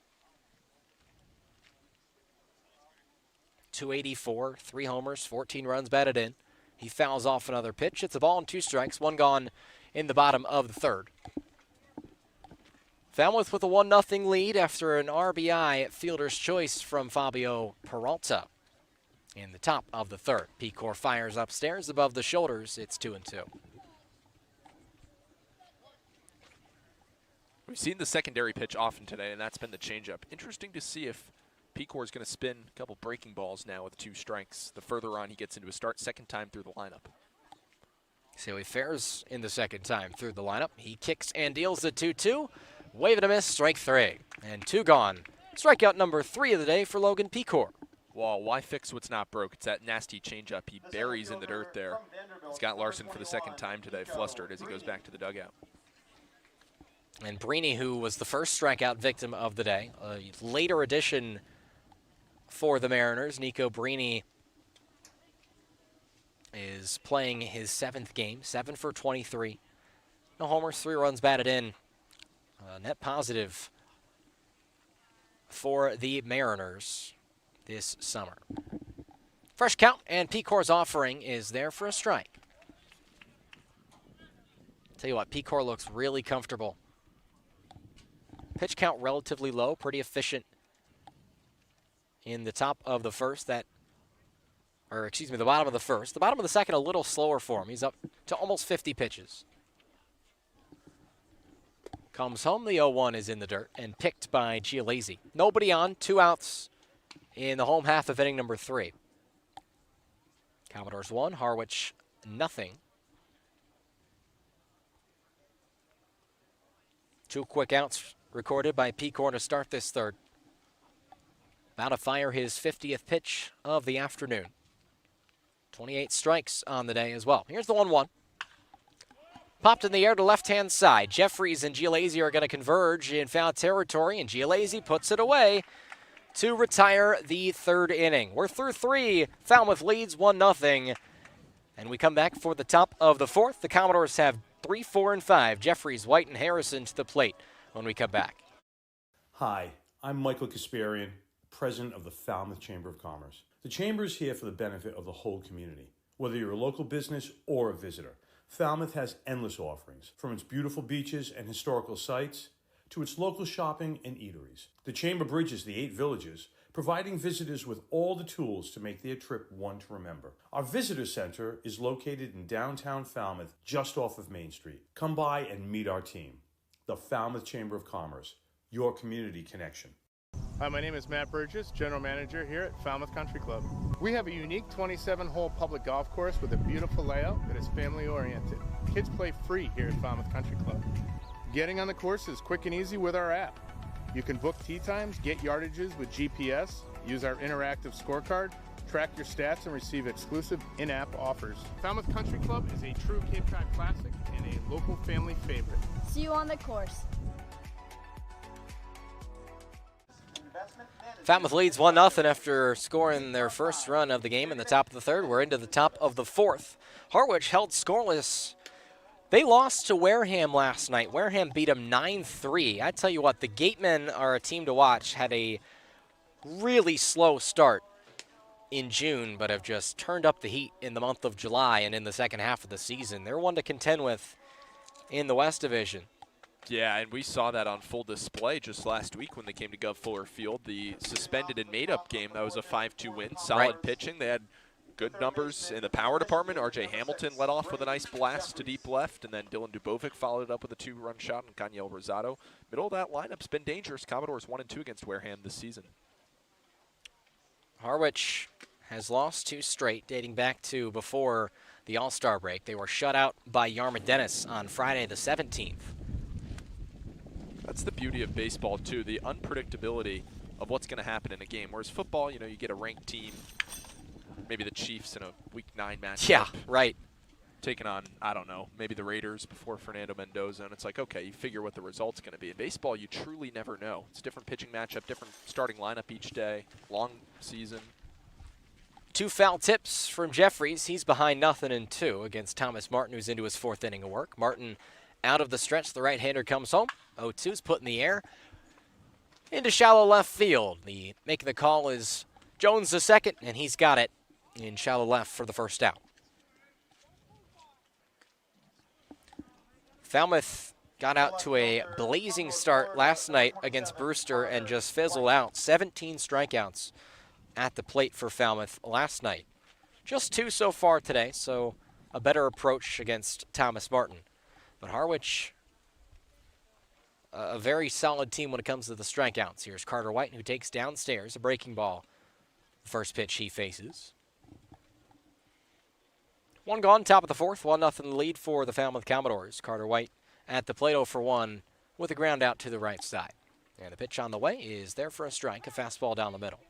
.284, 3 homers, 14 runs batted in. He fouls off another pitch. It's a ball and 2 strikes, 1 gone in the bottom of the 3rd. Falmouth with a 1-0 lead after an RBI at fielder's choice from Fabio Peralta in the top of the 3rd. Pecor fires upstairs above the shoulders. It's 2-2. We've seen the secondary pitch often today, and that's been the changeup. Interesting to see if Pecor is going to spin a couple breaking balls now with 2 strikes. The further on he gets into a start, second time through the lineup. See how he fares in the second time through the lineup. He kicks and deals the 2-2. Wave and a miss, strike 3. And 2 gone. Strikeout number 3 of the day for Logan Pecor. Well, why fix what's not broke? It's that nasty changeup he buries in the dirt there. He's got Larson for the second time today, flustered as he goes back to the dugout. And Brini, who was the first strikeout victim of the day, a later addition for the Mariners. Nico Brini is playing his 7th game, 7 for 23. No homers, 3 runs batted in. Net positive for the Mariners this summer. Fresh count, and Pecor's offering is there for a strike. Tell you what, Pecor looks really comfortable. Pitch count relatively low, pretty efficient in the top of the 1st. The bottom of the 1st. The bottom of the 2nd a little slower for him. He's up to almost 50 pitches. Comes home, the 0-1 is in the dirt and picked by Gialese. Nobody on, 2 outs in the home half of inning number 3. Commodores 1, Harwich nothing. 2 quick outs recorded by Pecor to start this 3rd. About to fire his 50th pitch of the afternoon. 28 strikes on the day as well. Here's the 1-1. Popped in the air to left-hand side. Jeffries and Gialese are going to converge in foul territory, and Gialese puts it away to retire the 3rd inning. We're through 3. Falmouth leads 1-0. And we come back for the top of the 4th. The Commodores have 3, 4, and 5. Jeffries, White, and Harrison to the plate when we come back. Hi, I'm Michael Kasparian, president of the Falmouth Chamber of Commerce. The Chamber is here for the benefit of the whole community. Whether you're a local business or a visitor, Falmouth has endless offerings, from its beautiful beaches and historical sites to its local shopping and eateries. The Chamber bridges the 8 villages, providing visitors with all the tools to make their trip one to remember. Our visitor center is located in downtown Falmouth, just off of Main Street. Come by and meet our team. The Falmouth Chamber of Commerce, your community connection. Hi, my name is Matt Burgess, General Manager here at Falmouth Country Club. We have a unique 27-hole public golf course with a beautiful layout that is family-oriented. Kids play free here at Falmouth Country Club. Getting on the course is quick and easy with our app. You can book tee times, get yardages with GPS, use our interactive scorecard, track your stats, and receive exclusive in-app offers. Falmouth Country Club is a true Cape Cod classic and a local family favorite. See you on the course. Falmouth leads 1-0 after scoring their first run of the game in the top of the 3rd. We're into the top of the 4th. Harwich held scoreless. They lost to Wareham last night. Wareham beat them 9-3. I tell you what, the Gatemen are a team to watch. Had a really slow start in June, but have just turned up the heat in the month of July and in the second half of the season. They're one to contend with in the West Division. Yeah, and we saw that on full display just last week when they came to Gov Fuller Field. The suspended and made-up game, that was a 5-2 win. Solid pitching. They had good numbers in the power department. R.J. Hamilton led off with a nice blast to deep left, and then Dylan Dubovic followed it up with a 2-run shot, and Kaniel Rosado. Middle of that lineup's been dangerous. Commodores 1-2 against Wareham this season. Harwich has lost 2 straight, dating back to before the All-Star break. They were shut out by Yarmouth Dennis on Friday the 17th. That's the beauty of baseball, too, the unpredictability of what's going to happen in a game. Whereas football, you know, you get a ranked team, maybe the Chiefs in a Week 9 match. Yeah, right. Taking on, I don't know, maybe the Raiders before Fernando Mendoza, and it's like, okay, you figure what the result's going to be. In baseball, you truly never know. It's a different pitching matchup, different starting lineup each day, long season. 2 foul tips from Jeffries. He's behind 0-2 against Thomas Martin, who's into his 4th inning of work. Martin out of the stretch. The right-hander comes home. 0-2's put in the air. Into shallow left field. Making the call is Jones the second, and he's got it in shallow left for the first out. Falmouth got out to a blazing start last night against Brewster and just fizzled out. 17 strikeouts at the plate for Falmouth last night. Just 2 so far today, so a better approach against Thomas Martin. But Harwich, a very solid team when it comes to the strikeouts. Here's Carter White, who takes downstairs a breaking ball. The first pitch he faces. 1 gone, top of the 4th, 1-0 lead for the Falmouth Commodores. Carter White at the plate 0 for 1 with a ground out to the right side. And the pitch on the way is there for a strike, a fastball down the middle.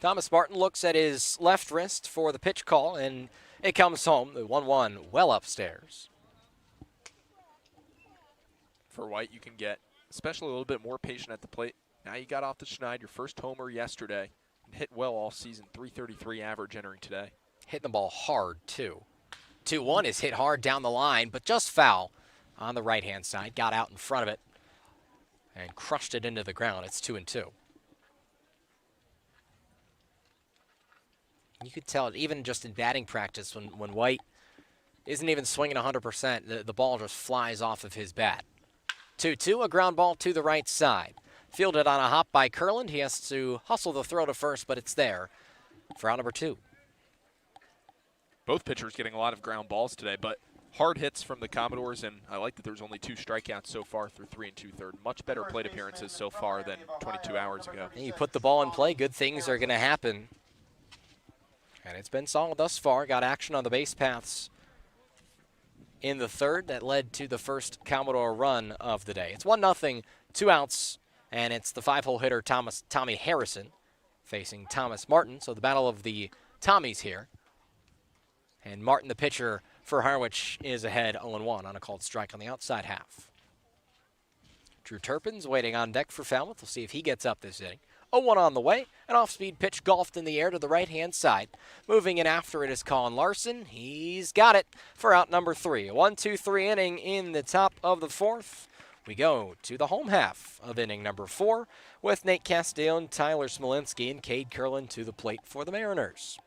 Thomas Martin looks at his left wrist for the pitch call, and it comes home. The 1-1 well upstairs. For White, you can get especially a little bit more patient at the plate. Now you got off the schneid, your first homer yesterday, and hit well all season, .333 average entering today. Hitting the ball hard, too. 2-1 is hit hard down the line, but just foul on the right-hand side. Got out in front of it and crushed it into the ground. It's 2-2. You could tell it even just in batting practice when White isn't even swinging 100%, the ball just flies off of his bat. 2-2, a ground ball to the right side. Fielded on a hop by Kurland. He has to hustle the throw to first, but it's there for out number 2. Both pitchers getting a lot of ground balls today, but hard hits from the Commodores, and I like that there's only 2 strikeouts so far through 3 2/3. Much better plate appearances so far than 22 hours ago. And you put the ball in play, good things are going to happen. And it's been solid thus far. Got action on the base paths in the 3rd that led to the first Commodore run of the day. It's 1-0, 2 outs, and it's the 5-hole hitter Tommy Harrison facing Thomas Martin. So the battle of the Tommies here. And Martin, the pitcher for Harwich, is ahead 0-1 on a called strike on the outside half. Drew Turpin's waiting on deck for Falmouth. We'll see if he gets up this inning. 0-1 on the way. An off-speed pitch golfed in the air to the right-hand side. Moving in after it is Colin Larson. He's got it for out number 3. A 1-2-3 inning in the top of the 4th. We go to the home half of inning number 4 with Nate Castiglione, Tyler Smolinski, and Cade Kurland to the plate for the Mariners.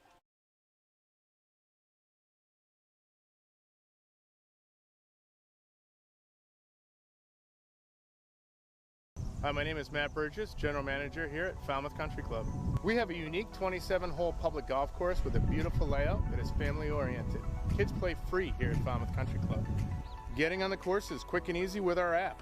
Hi, my name is Matt Burgess, General Manager here at Falmouth Country Club. We have a unique 27-hole public golf course with a beautiful layout that is family-oriented. Kids play free here at Falmouth Country Club. Getting on the course is quick and easy with our app.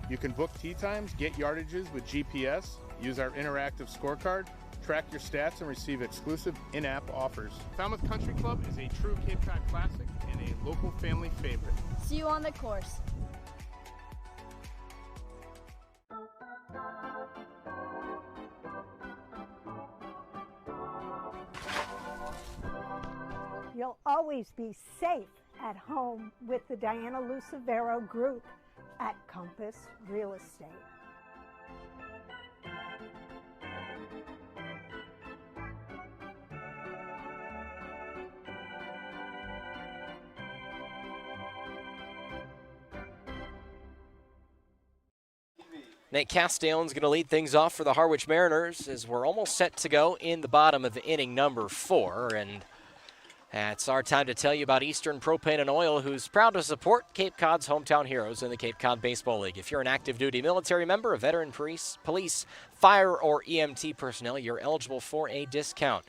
You can book tee times, get yardages with GPS, use our interactive scorecard, track your stats, and receive exclusive in-app offers. Falmouth Country Club is a true Cape Cod classic and a local family favorite. See you on the course. You'll always be safe at home with the Diana Lucevero Group at Compass Real Estate. Nate Castiglione's going to lead things off for the Harwich Mariners as we're almost set to go in the bottom of inning number 4. And it's our time to tell you about Eastern Propane and Oil, who's proud to support Cape Cod's hometown heroes in the Cape Cod Baseball League. If you're an active duty military member, a veteran, police, fire, or EMT personnel, you're eligible for a discount.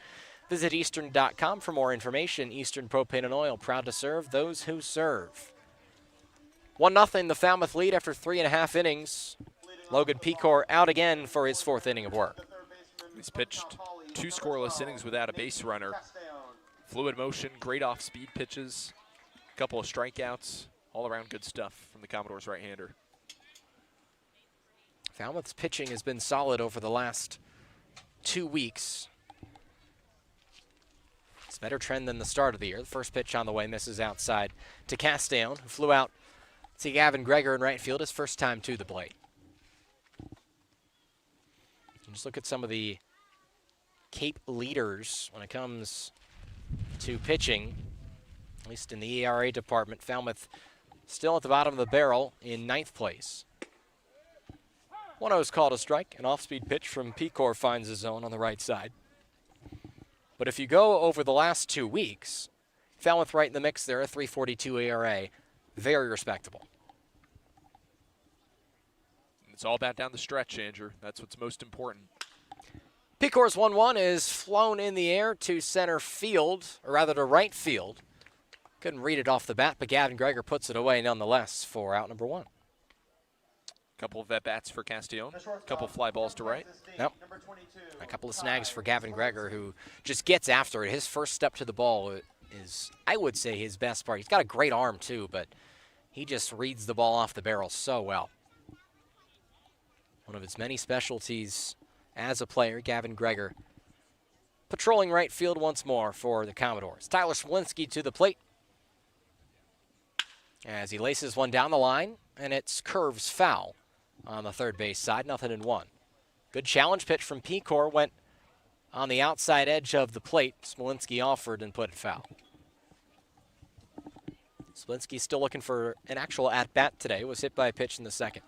Visit Eastern.com for more information. Eastern Propane and Oil, proud to serve those who serve. 1-0 the Falmouth lead after 3.5 innings. Logan Pecor out again for his 4th inning of work. He's pitched 2 scoreless innings without a base runner. Fluid motion, great off-speed pitches, a couple of strikeouts, all around good stuff from the Commodores right-hander. Falmouth's pitching has been solid over the last 2 weeks. It's a better trend than the start of the year. The first pitch on the way misses outside to Castellon, who flew out to Gavin Greger in right field, his first time to the plate. And just look at some of the Cape leaders when it comes to pitching, at least in the ERA department. Falmouth still at the bottom of the barrel in 9th place. 1-0 is called a strike. An off-speed pitch from Pecor finds his zone on the right side. But if you go over the last 2 weeks, Falmouth right in the mix there, a 3.42 ERA. Very respectable. It's all about down the stretch, Andrew. That's what's most important. Pecor's 1-1 is flown in the air to center field, or rather to right field. Couldn't read it off the bat, but Gavin Greger puts it away nonetheless for out number 1. Couple of at-bats for Castellon, couple fly balls to right. Yep. A couple of snags for Gavin Greger, who just gets after it. His first step to the ball is, I would say, his best part. He's got a great arm, too, but he just reads the ball off the barrel so well. One of his many specialties as a player, Gavin Greger, patrolling right field once more for the Commodores. Tyler Smolinski to the plate as he laces one down the line, and it's curves foul on the third base side, 0-1. Good challenge pitch from Pecor, went on the outside edge of the plate. Smolinski offered and put it foul. Smolinski still looking for an actual at-bat today, was hit by a pitch in the second.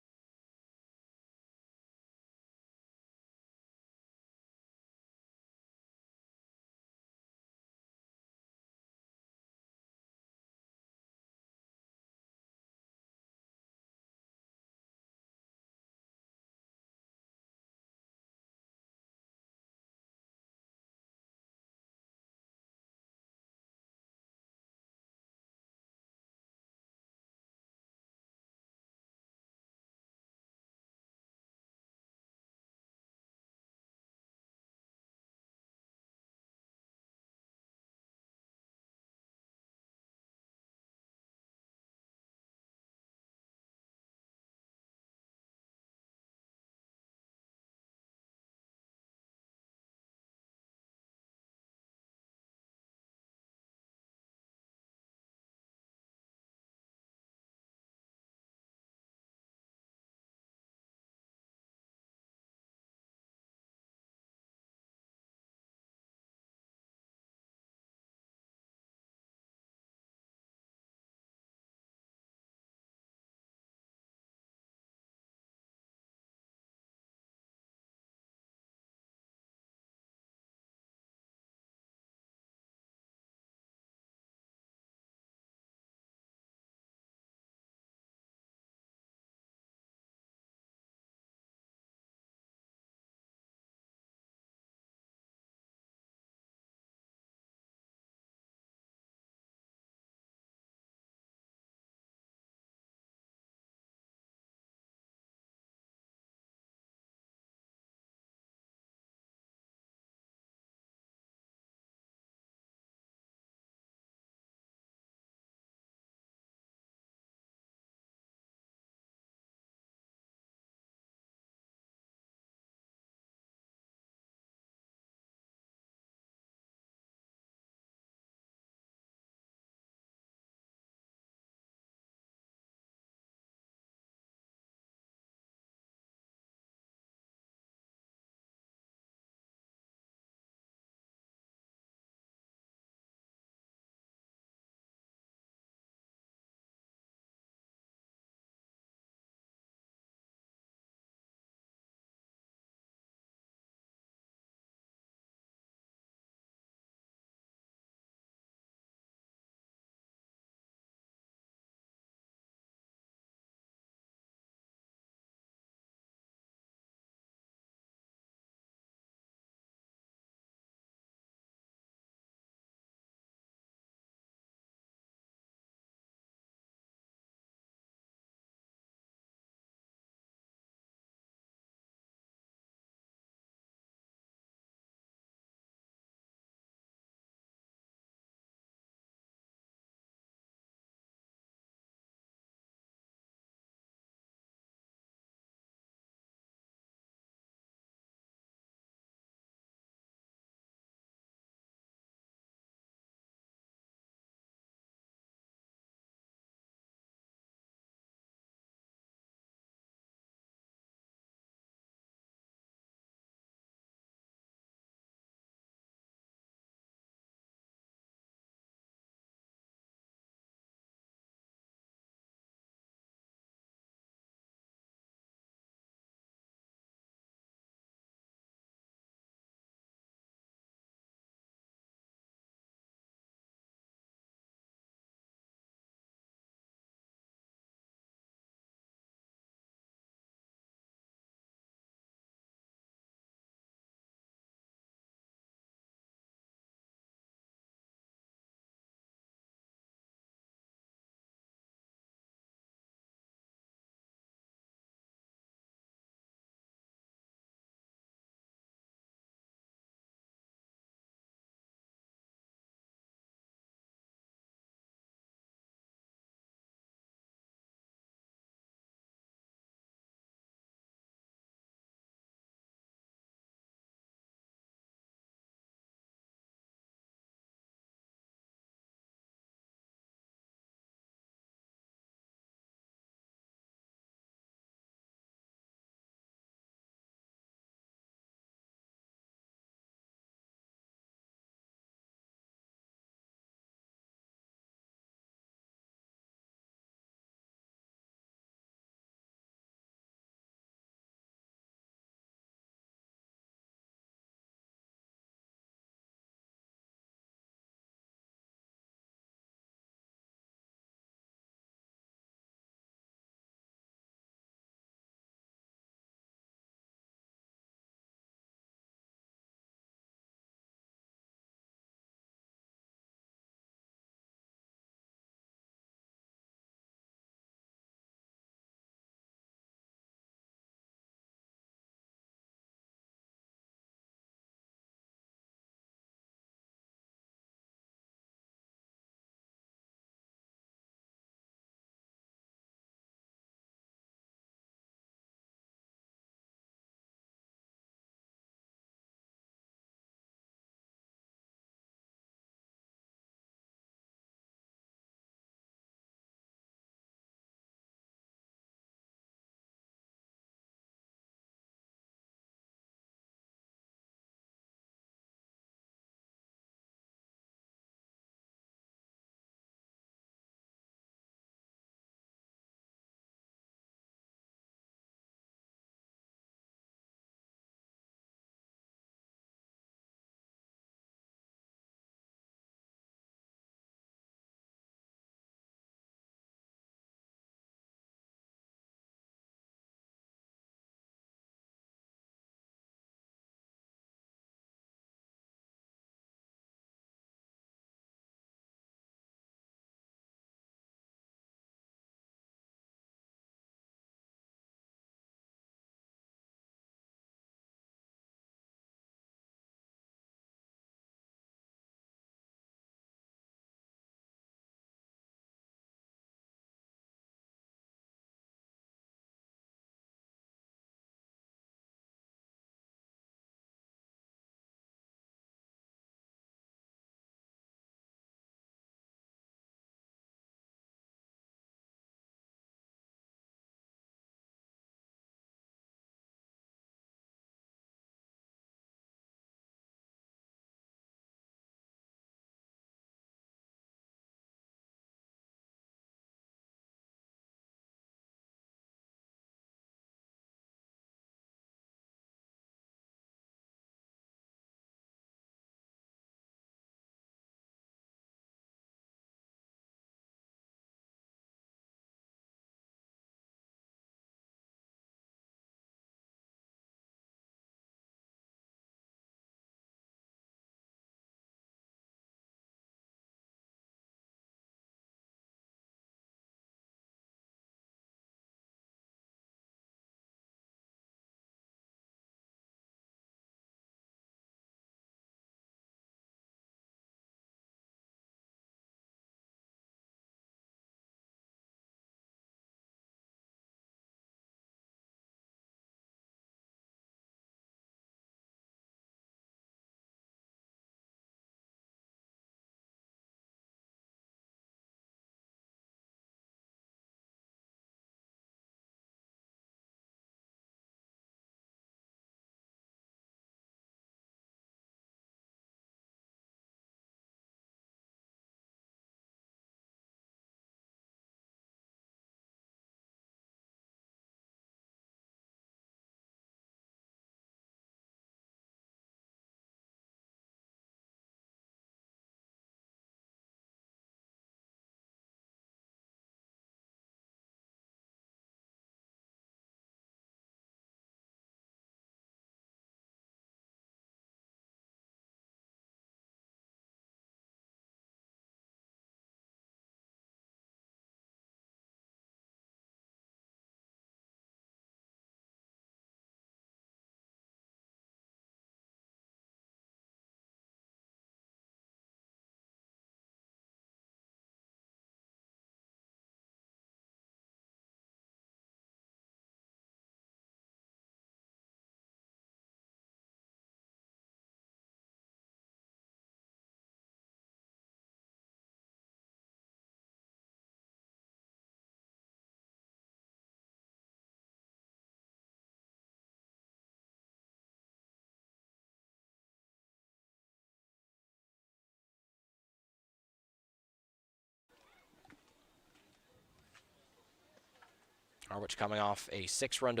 Harwich coming off a 6-run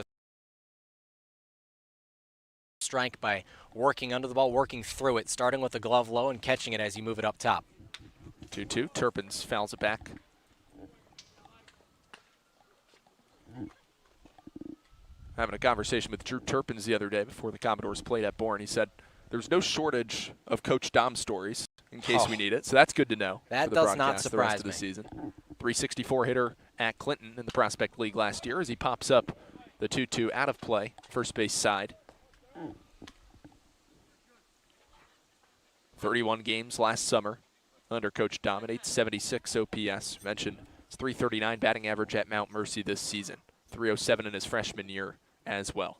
strike by working under the ball, working through it, starting with the glove low and catching it as you move it up top. 2-2. Turpins fouls it back. Having a conversation with Drew Turpins the other day before the Commodores played at Bourne. He said there's no shortage of Coach Dom stories in case we need it. So that's good to know. That for the does not broadcast the rest surprise of the me. season. 364 hitter at Clinton in the Prospect League last year as he pops up the 2-2 out of play, first base side. 31 games last summer under Coach Dom at 876 OPS. Mentioned his 339 batting average at Mount Mercy this season. 307 in his freshman year as well.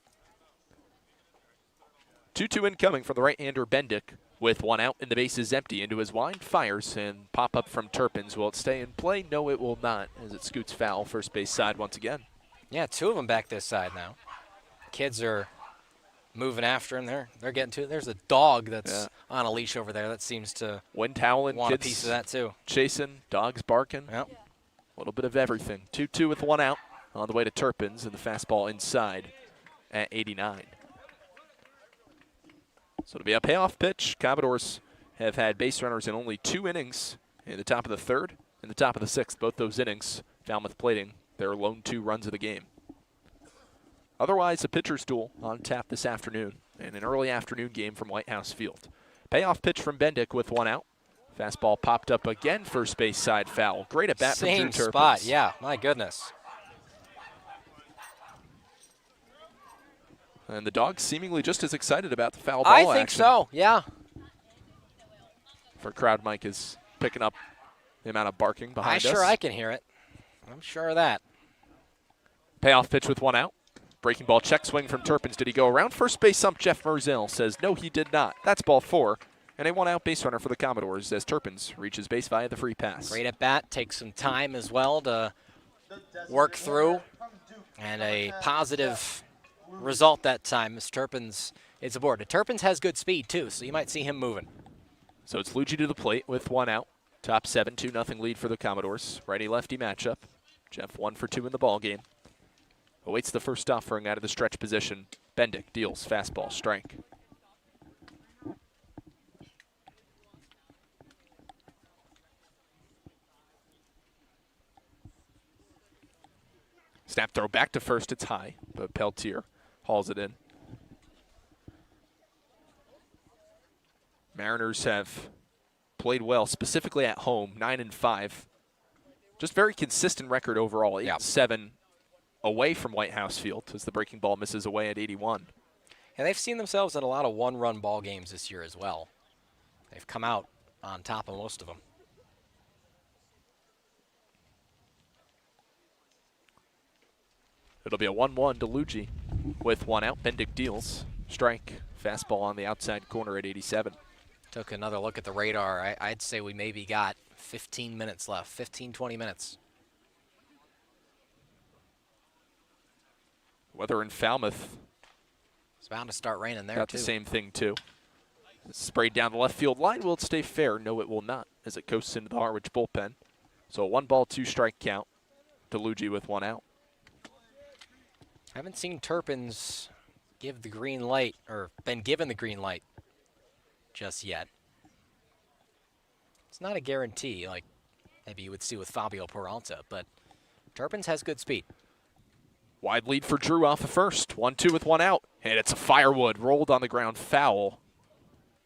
2-2 incoming from the right-hander Bendick with one out and the bases empty. Into his line, fires, and pop up from Turpins. Will it stay in play? No, it will not, as it scoots foul first base side once again. Yeah, 2 of them back this side now. Kids are moving after him. They're getting to it. There's a dog that's on a leash over there that seems to wind toweling, want kids a piece of that too. Chasing, dogs barking. Yep. A little bit of everything. 2-2 with one out on the way to Turpins, and the fastball inside at 89. So it'll be a payoff pitch. Commodores have had base runners in only 2 innings in the top of the 3rd and the top of the 6th. Both those innings, Falmouth plating their lone 2 runs of the game. Otherwise, a pitcher's duel on tap this afternoon and an early afternoon game from White House Field. Payoff pitch from Bendick with one out. Fastball popped up again, first base side foul. Great at bat from Drew Turpins. Same spot, yeah, my goodness. And the dog seemingly just as excited about the foul ball I think action. so, yeah. For crowd mic is picking up the amount of barking behind us. Sure I can hear it. I'm sure of that. Payoff pitch with one out. Breaking ball check swing from Turpins. Did he go around first base ump Jeff Merzell says no, he did not. That's ball 4. And a one-out base runner for the Commodores as Turpins reaches base via the free pass. Great at bat. Takes some time as well to work through. And a positive result that time as Turpins is aboard. Turpins has good speed too, so you might see him moving. So it's Luigi to the plate with one out. Top 7, 2-0 lead for the Commodores. Righty-lefty matchup. Jeff 1 for 2 in the ball game. Awaits the first offering out of the stretch position. Bendick deals fastball strike. Snap throw back to first. It's high, but Peltier hauls it in. Mariners have played well, specifically at home, 9-5. Just very consistent record overall, 8-7 away from White House Field as the breaking ball misses away at 81. And they've seen themselves in a lot of one-run ball games this year as well. They've come out on top of most of them. It'll be a 1-1 to Luigi with one out. Bendick deals. Strike. Fastball on the outside corner at 87. Took another look at the radar. I'd say we maybe got 15 minutes left, 15, 20 minutes. Weather in Falmouth. It's bound to start raining there, got too. The same thing, too. Sprayed down the left field line. Will it stay fair? No, it will not, as it coasts into the Harwich bullpen. So a 1-ball, 2-strike count to Luigi with one out. Haven't seen Turpins give the green light, or been given the green light just yet. It's not a guarantee like maybe you would see with Fabio Peralta, but Turpins has good speed. Wide lead for Drew off the first. 1-2 with one out. And it's a Firewood. Rolled on the ground, foul.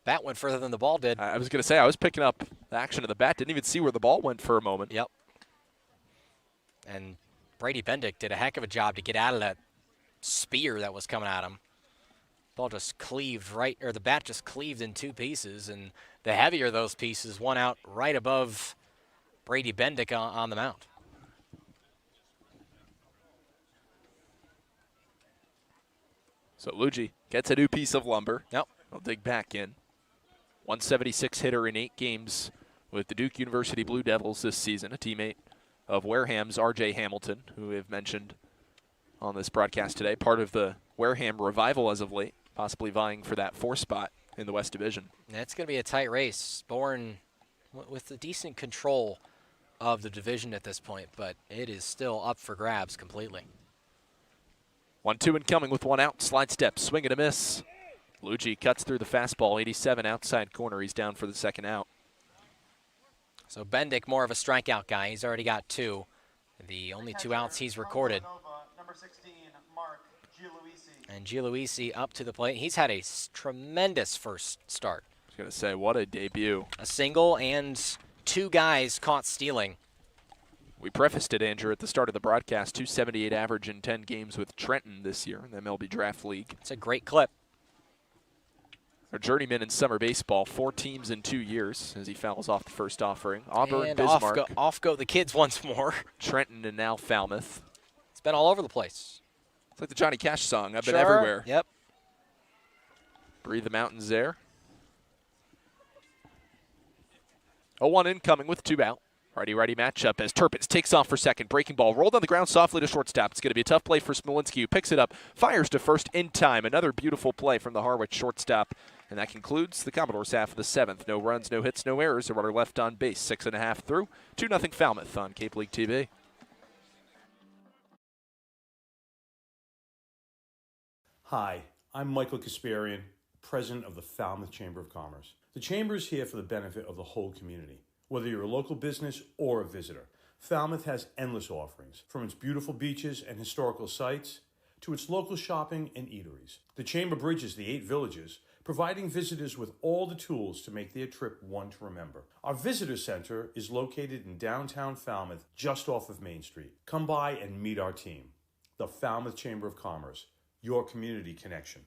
Bat went further than the ball did. I was going to say, I was picking up the action of the bat. Didn't even see where the ball went for a moment. Yep. And Brady Bendick did a heck of a job to get out of that spear that was coming at him. Ball just cleaved right, or the bat just cleaved in 2 pieces, and the heavier of those pieces went out right above Brady Bendick on the mound. So Luigi gets a new piece of lumber. Yep. He'll dig back in. 176 hitter in 8 games with the Duke University Blue Devils this season, a teammate of Wareham's R.J. Hamilton, who we have mentioned on this broadcast today, part of the Wareham revival as of late, possibly vying for that 4th spot in the West Division. It's going to be a tight race. Bourne with a decent control of the division at this point, but it is still up for grabs completely. 1-2 incoming with one out. Slide step, swing and a miss. Luigi cuts through the fastball, 87 outside corner. He's down for the second out. So Bendick, more of a strikeout guy. He's already got 2. The only 2 outs he's recorded. And Giuliuisi up to the plate. He's had a tremendous first start. I was going to say, what a debut. A single and 2 guys caught stealing. We prefaced it, Andrew, at the start of the broadcast. 278 average in 10 games with Trenton this year in the MLB Draft League. It's a great clip. A journeyman in summer baseball, 4 teams in 2 years as he fouls off the first offering. Auburn, and Bismarck. off go the kids once more. Trenton and now Falmouth. It's been all over the place. It's like the Johnny Cash song. I've been Sure. everywhere. Yep. Breathe the mountains there. 0-1 incoming with 2 out. Righty-righty matchup as Turpins takes off for second. Breaking ball rolled on the ground softly to shortstop. It's going to be a tough play for Smolinski, who picks it up, fires to first in time. Another beautiful play from the Harwich shortstop. And that concludes the Commodores half of the 7th. No runs, no hits, no errors. A runner left on base. 6.5 through. 2-0 Falmouth on Cape League TV. Hi, I'm Michael Kasparian, president of the Falmouth Chamber of Commerce. The Chamber is here for the benefit of the whole community. Whether you're a local business or a visitor, Falmouth has endless offerings, from its beautiful beaches and historical sites to its local shopping and eateries. The Chamber bridges the 8 villages, providing visitors with all the tools to make their trip one to remember. Our visitor center is located in downtown Falmouth, just off of Main Street. Come by and meet our team. The Falmouth Chamber of Commerce, your community connection.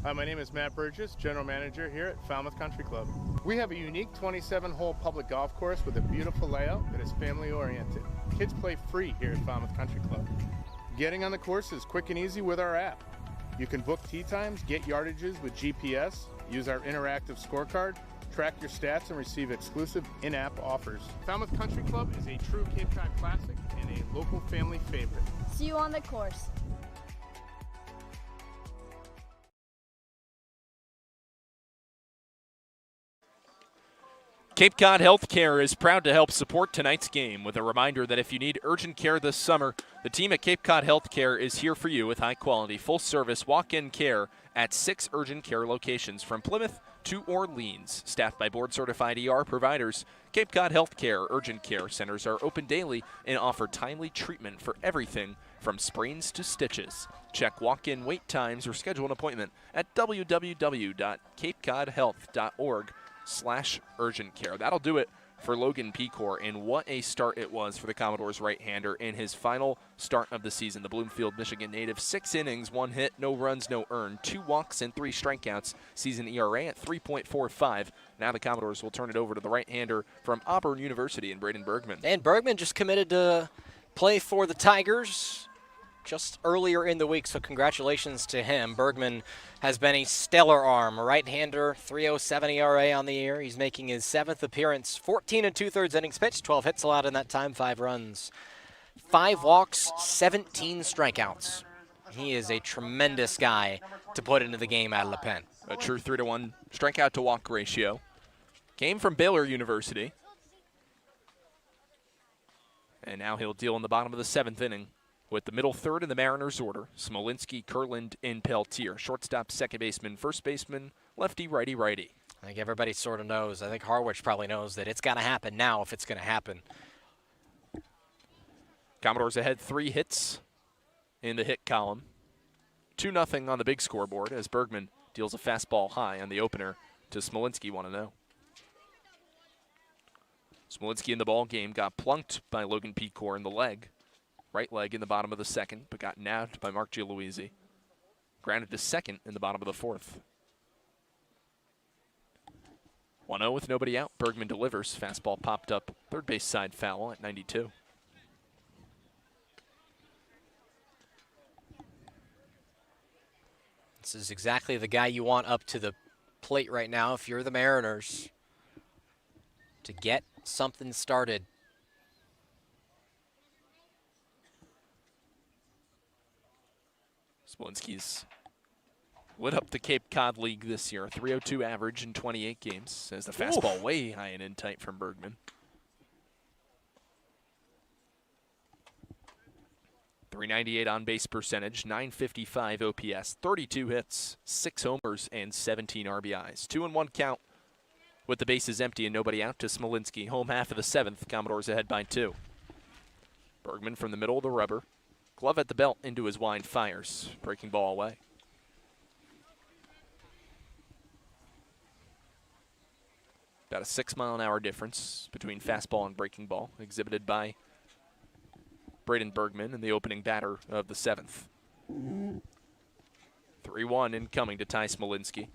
Hi, my name is Matt Burgess, General Manager here at Falmouth Country Club. We have a unique 27-hole public golf course with a beautiful layout that is family-oriented. Kids play free here at Falmouth Country Club. Getting on the course is quick and easy with our app. You can book tee times, get yardages with GPS, use our interactive scorecard, track your stats, and receive exclusive in-app offers. Falmouth Country Club is a true Cape Cod classic and a local family favorite. See you on the course. Cape Cod Healthcare is proud to help support tonight's game with a reminder that if you need urgent care this summer, the team at Cape Cod Healthcare is here for you with high-quality, full-service walk-in care at 6 urgent care locations from Plymouth to Orleans. Staffed by board-certified ER providers, Cape Cod Healthcare urgent care centers are open daily and offer timely treatment for everything from sprains to stitches. Check walk-in wait times or schedule an appointment at www.capecodhealth.org/urgent care. That'll do it for Logan Pecor, and what a start it was for the Commodores right-hander in his final start of the season. The Bloomfield, Michigan native, 6 innings, 1 hit, no runs, no earned, 2 walks and 3 strikeouts. Season ERA at 3.45. Now the Commodores will turn it over to the right-hander from Auburn University in Braden Bergman. And Bergman just committed to play for the Tigers just earlier in the week, so congratulations to him. Bergman has been a stellar arm, a right-hander, 3.07 ERA on the year. He's making his 7th appearance, 14 2/3 innings pitched, 12 hits allowed in that time, 5 runs, 5 walks, 17 strikeouts. He is a tremendous guy to put into the game out of the pen. A true 3-to-1 strikeout to walk ratio. Came from Baylor University. And now he'll deal in the bottom of the 7th inning with the middle third in the Mariners' order. Smolinski, Kurland, and Peltier. Shortstop, second baseman, first baseman, lefty, righty, righty. I think everybody sort of knows. I think Harwich probably knows that it's got to happen now if it's going to happen. Commodores ahead 3 hits in the hit column. 2-0 on the big scoreboard as Bergman deals a fastball high on the opener to Smolinski, 1-0. Smolinski in the ball game got plunked by Logan Pecor in the leg. Right leg in the bottom of the 2nd, but got nabbed by Mark Giuliuisi. Grounded to 2nd in the bottom of the 4th. 1-0 with nobody out. Bergman delivers. Fastball popped up third base side foul at 92. This is exactly the guy you want up to the plate right now if you're the Mariners, to get something started. Smolinski's lit up the Cape Cod League this year. 302 average in 28 games. As the fastball way high and in tight from Bergman. .398 on-base percentage, .955 OPS, 32 hits, 6 homers, and 17 RBIs. 2-1 count with the bases empty and nobody out to Smolinski. Home half of the 7th, Commodores ahead by 2. Bergman from the middle of the rubber. Glove at the belt, into his wind, fires. Breaking ball away. About a 6-mile-an-hour difference between fastball and breaking ball, exhibited by Braden Bergman and the opening batter of the 7th. 3-1 incoming to Ty Smolinski.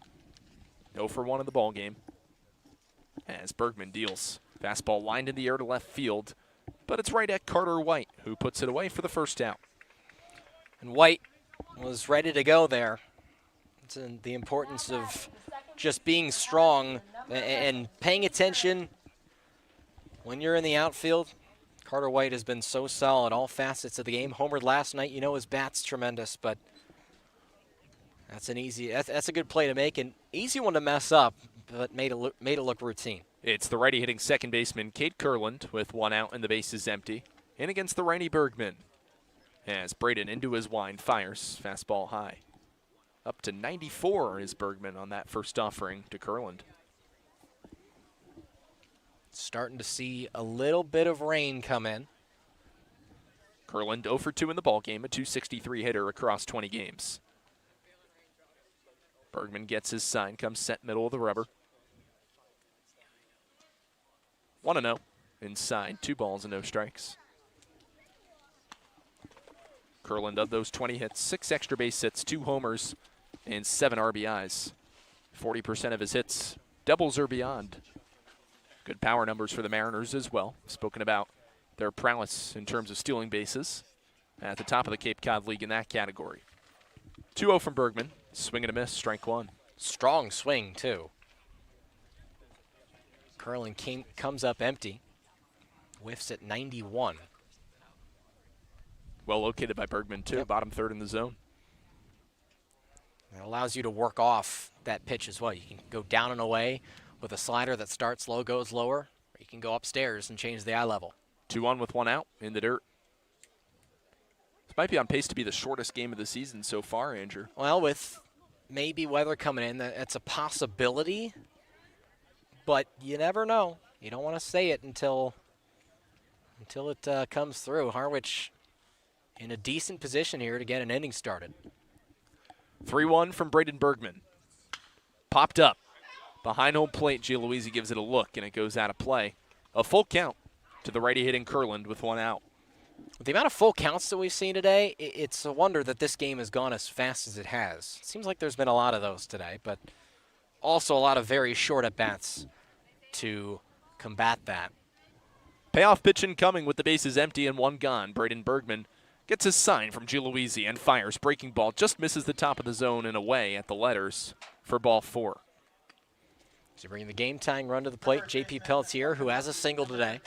0 for 1 in the ball game. As Bergman deals. Fastball lined in the air to left field, but it's right at Carter White, who puts it away for the first out. And White was ready to go there. It's the importance of just being strong and paying attention when you're in the outfield. Carter White has been so solid, all facets of the game. Homered last night, you know his bat's tremendous, but that's a good play to make, an easy one to mess up, but made it look routine. It's the righty hitting second baseman, Kate Kurland, with 1 out and the bases empty. In against the righty Bergman. As Braden into his wind, fires. Fastball high. Up to 94 is Bergman on that first offering to Kurland. Starting to see a little bit of rain come in. Kurland 0 for 2 in the ballgame, a .263 hitter across 20 games. Bergman gets his sign, comes set middle of the rubber. 1-0 inside, 2 balls and no strikes. Kurland of those 20 hits, 6 extra base hits, 2 homers, and 7 RBIs. 40% of his hits, doubles or beyond. Good power numbers for the Mariners as well. Spoken about their prowess in terms of stealing bases at the top of the Cape Cod League in that category. 2-0 from Bergman. Swing and a miss, strike 1. Strong swing, too. Kurland comes up empty. Whiffs at 91. Well located by Bergman, too. Yep. Bottom third in the zone. It allows you to work off that pitch as well. You can go down and away with a slider that starts low, goes lower. Or you can go upstairs and change the eye level. 2-1 with 1 out in the dirt. This might be on pace to be the shortest game of the season so far, Andrew. Well, with maybe weather coming in, that's a possibility. But you never know. You don't want to say it until it comes through. Harwich in a decent position here to get an inning started. 3-1 from Braden Bergman. Popped up. Behind home plate, Gianluigi gives it a look, and it goes out of play. A full count to the righty hitting Kurland with 1 out. With the amount of full counts that we've seen today, it's a wonder that this game has gone as fast as it has. It seems like there's been a lot of those today, but also a lot of very short at-bats to combat that. Payoff pitch incoming with the bases empty and 1 gone. Braden Bergman gets his sign from Gianluigi and fires. Breaking ball just misses the top of the zone and away at the letters for ball 4. So bringing the game-tying run to the plate, J.P. Pelletier, who has a single today.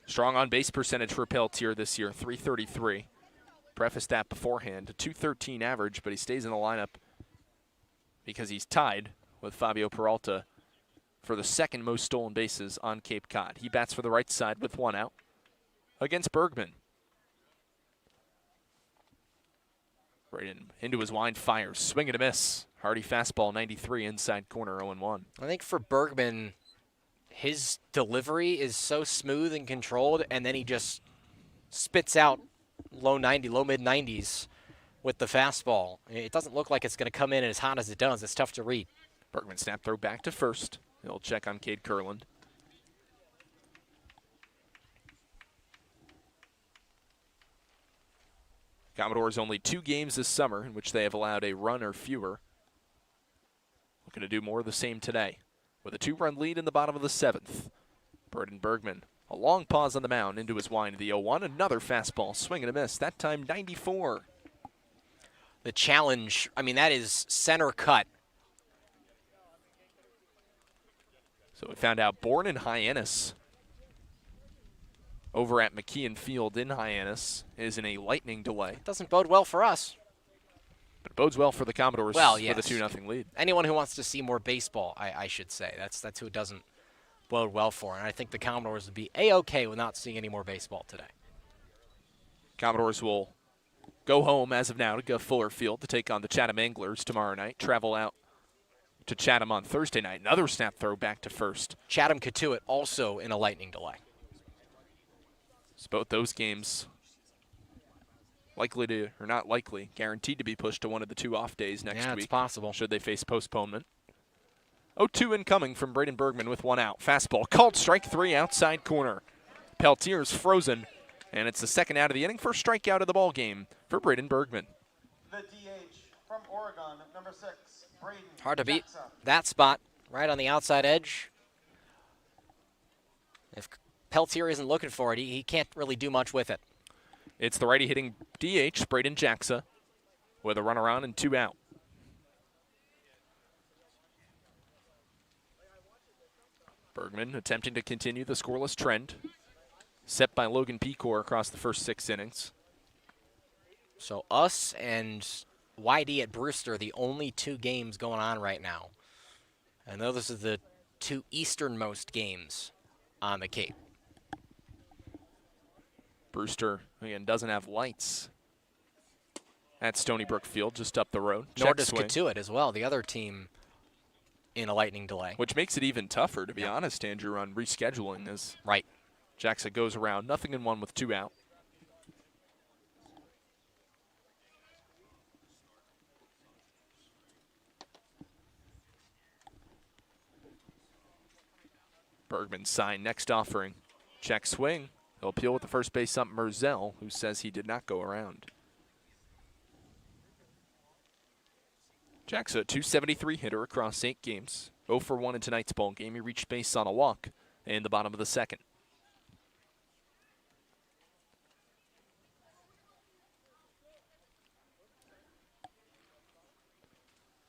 Strong on-base percentage for Pelletier this year, .333. Prefaced that beforehand, a .213 average, but he stays in the lineup because he's tied with Fabio Peralta for the second most stolen bases on Cape Cod. He bats for the right side with 1 out against Bergman. Braden into his wind, fires, swing and a miss. Hardy fastball, 93, inside corner, 0-1. I think for Bergman, his delivery is so smooth and controlled, and then he just spits out low mid 90s with the fastball. It doesn't look like it's going to come in as hot as it does. It's tough to read. Bergman snap throw back to first. He'll check on Cade Kurland. Commodores only 2 games this summer in which they have allowed a run or fewer. Looking to do more of the same today. With a 2-run lead in the bottom of the 7th. Braden Bergman, a long pause on the mound into his wind, the 0-1. Another fastball, swing and a miss. That time 94. The challenge, I mean, that is center cut. So we found out born in Hyannis, over at McKeon Field in Hyannis, is in a lightning delay. Doesn't bode well for us. But it bodes well for the Commodores well, yes. with a 2-0 lead. Anyone who wants to see more baseball, I should say. That's who it doesn't bode well for. And I think the Commodores would be A-OK with not seeing any more baseball today. Commodores will go home as of now to go Fuller Field to take on the Chatham Anglers tomorrow night. Travel out to Chatham on Thursday night. Another snap throw back to first. Chatham-Katuitt also in a lightning delay. So both those games likely to, or not likely, guaranteed to be pushed to one of the 2 off days next week. It's possible. Should they face postponement. 0-2 incoming from Braden Bergman with 1 out. Fastball called, strike 3 outside corner. Peltier's frozen, and it's the 2nd out of the inning. First strikeout of the ball game for Braden Bergman. The DH from Oregon, number 6, Braden. Hard to beat that spot right on the outside edge. If Peltier isn't looking for it, he can't really do much with it. It's the righty hitting DH, Braden Jacksa, with a runner on and 2 out. Bergman attempting to continue the scoreless trend set by Logan Pecor across the first 6 innings. So us and YD at Brewster, the only 2 games going on right now. I know this is the 2 easternmost games on the Cape. Brewster, again, doesn't have lights at Stony Brook Field, just up the road. Nor Check does swing, Katuitt as well, the other team in a lightning delay. which makes it even tougher, to be honest, Andrew, on rescheduling as Right. Jackson goes around. 0-1 with 2 out. Bergman signed next offering. Check swing. He'll appeal with the first base ump Merzel, who says he did not go around. Jack's a .273 hitter across 8 games. 0 for 1 in tonight's ball game. He reached base on a walk in the bottom of the 2nd.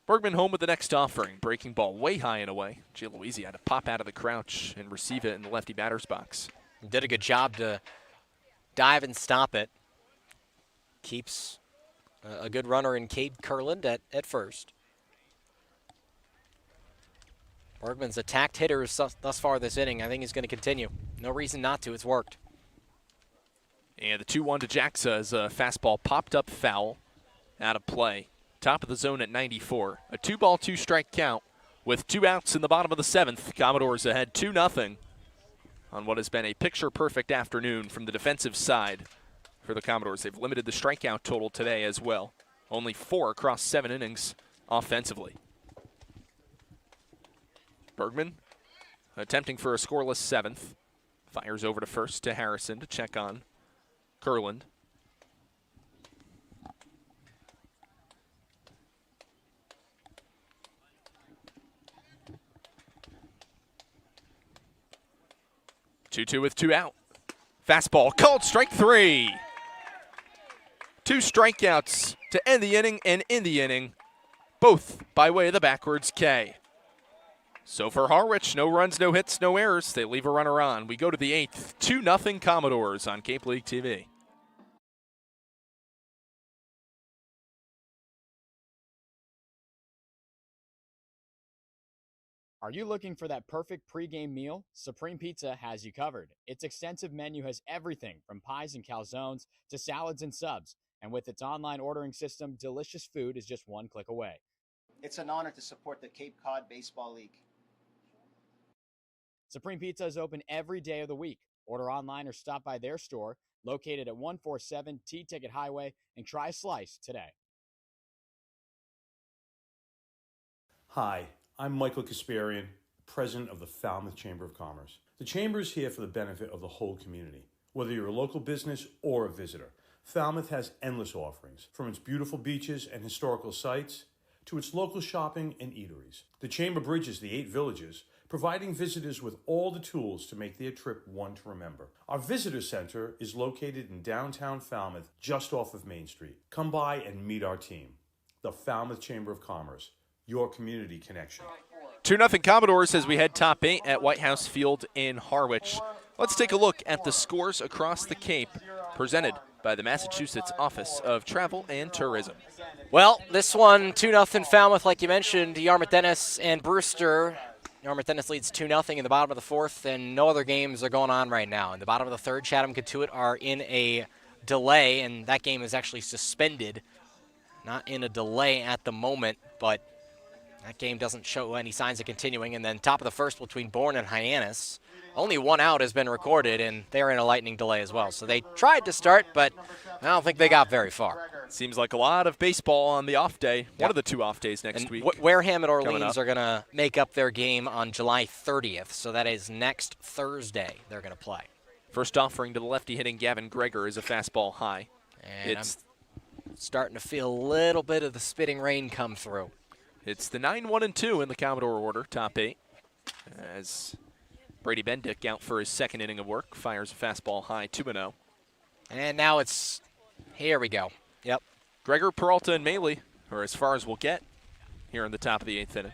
Bergman home with the next offering. Breaking ball way high and away. Gianluigi had to pop out of the crouch and receive it in the lefty batter's box. Did a good job to dive and stop it. Keeps a good runner in Cade Kurland at first. Bergman's attacked hitters thus far this inning. I think he's going to continue. No reason not to. It's worked. And the 2-1 to Jacksa as a fastball popped up foul out of play. Top of the zone at 94. A 2-ball, 2-strike count with 2 outs in the bottom of the 7th. Commodores ahead 2-0 on what has been a picture-perfect afternoon from the defensive side for the Commodores. They've limited the strikeout total today as well. Only 4 across 7 innings offensively. Bergman attempting for a scoreless 7th. Fires over to first to Harrison to check on Kurland. Two with 2 out. Fastball called, strike 3. 2 strikeouts to end the inning and in the inning, both by way of the backwards K. So for Harwich, no runs, no hits, no errors. They leave a runner on. We go to the 8th. 2-0 Commodores on Cape League TV. Are you looking for that perfect pregame meal? Supreme Pizza has you covered. Its extensive menu has everything from pies and calzones to salads and subs. And with its online ordering system, delicious food is just 1 click away. It's an honor to support the Cape Cod Baseball League. Supreme Pizza is open every day of the week. Order online or stop by their store located at 147 T-Ticket Highway and try a slice today. Hi, I'm Michael Kasparian, president of the Falmouth Chamber of Commerce. The Chamber is here for the benefit of the whole community. Whether you're a local business or a visitor, Falmouth has endless offerings, from its beautiful beaches and historical sites to its local shopping and eateries. The Chamber bridges the 8 villages, providing visitors with all the tools to make their trip one to remember. Our visitor center is located in downtown Falmouth, just off of Main Street. Come by and meet our team. The Falmouth Chamber of Commerce, your community connection. 2-0 Commodores as we head top 8 at White House Field in Harwich. Let's take a look at the scores across the Cape, presented by the Massachusetts Office of Travel and Tourism. Well, this one, 2-0 Falmouth, like you mentioned. Yarmouth Dennis and Brewster. Yarmouth Dennis leads 2-0 in the bottom of the 4th, and no other games are going on right now. In the bottom of the 3rd, Chatham-Katuitt are in a delay, and that game is actually suspended. Not in a delay at the moment, but that game doesn't show any signs of continuing. And then top of the first between Bourne and Hyannis. Only one out has been recorded, and they're in a lightning delay as well. So they tried to start, but I don't think they got very far. Seems like a lot of baseball on the off day. Yep. One of the 2 off days next week. Wareham and Orleans are going to make up their game on July 30th, so that is next Thursday they're going to play. First offering to the lefty hitting Gavin Greger is a fastball high. And I'm starting to feel a little bit of the spitting rain come through. It's the 9-1-2 in the Commodore order, top 8. As Brady Bendick out for his second inning of work, fires a fastball high, 2-0. And now it's, here we go. Yep. Greger, Peralta, and Maley are as far as we'll get here in the top of the 8th inning.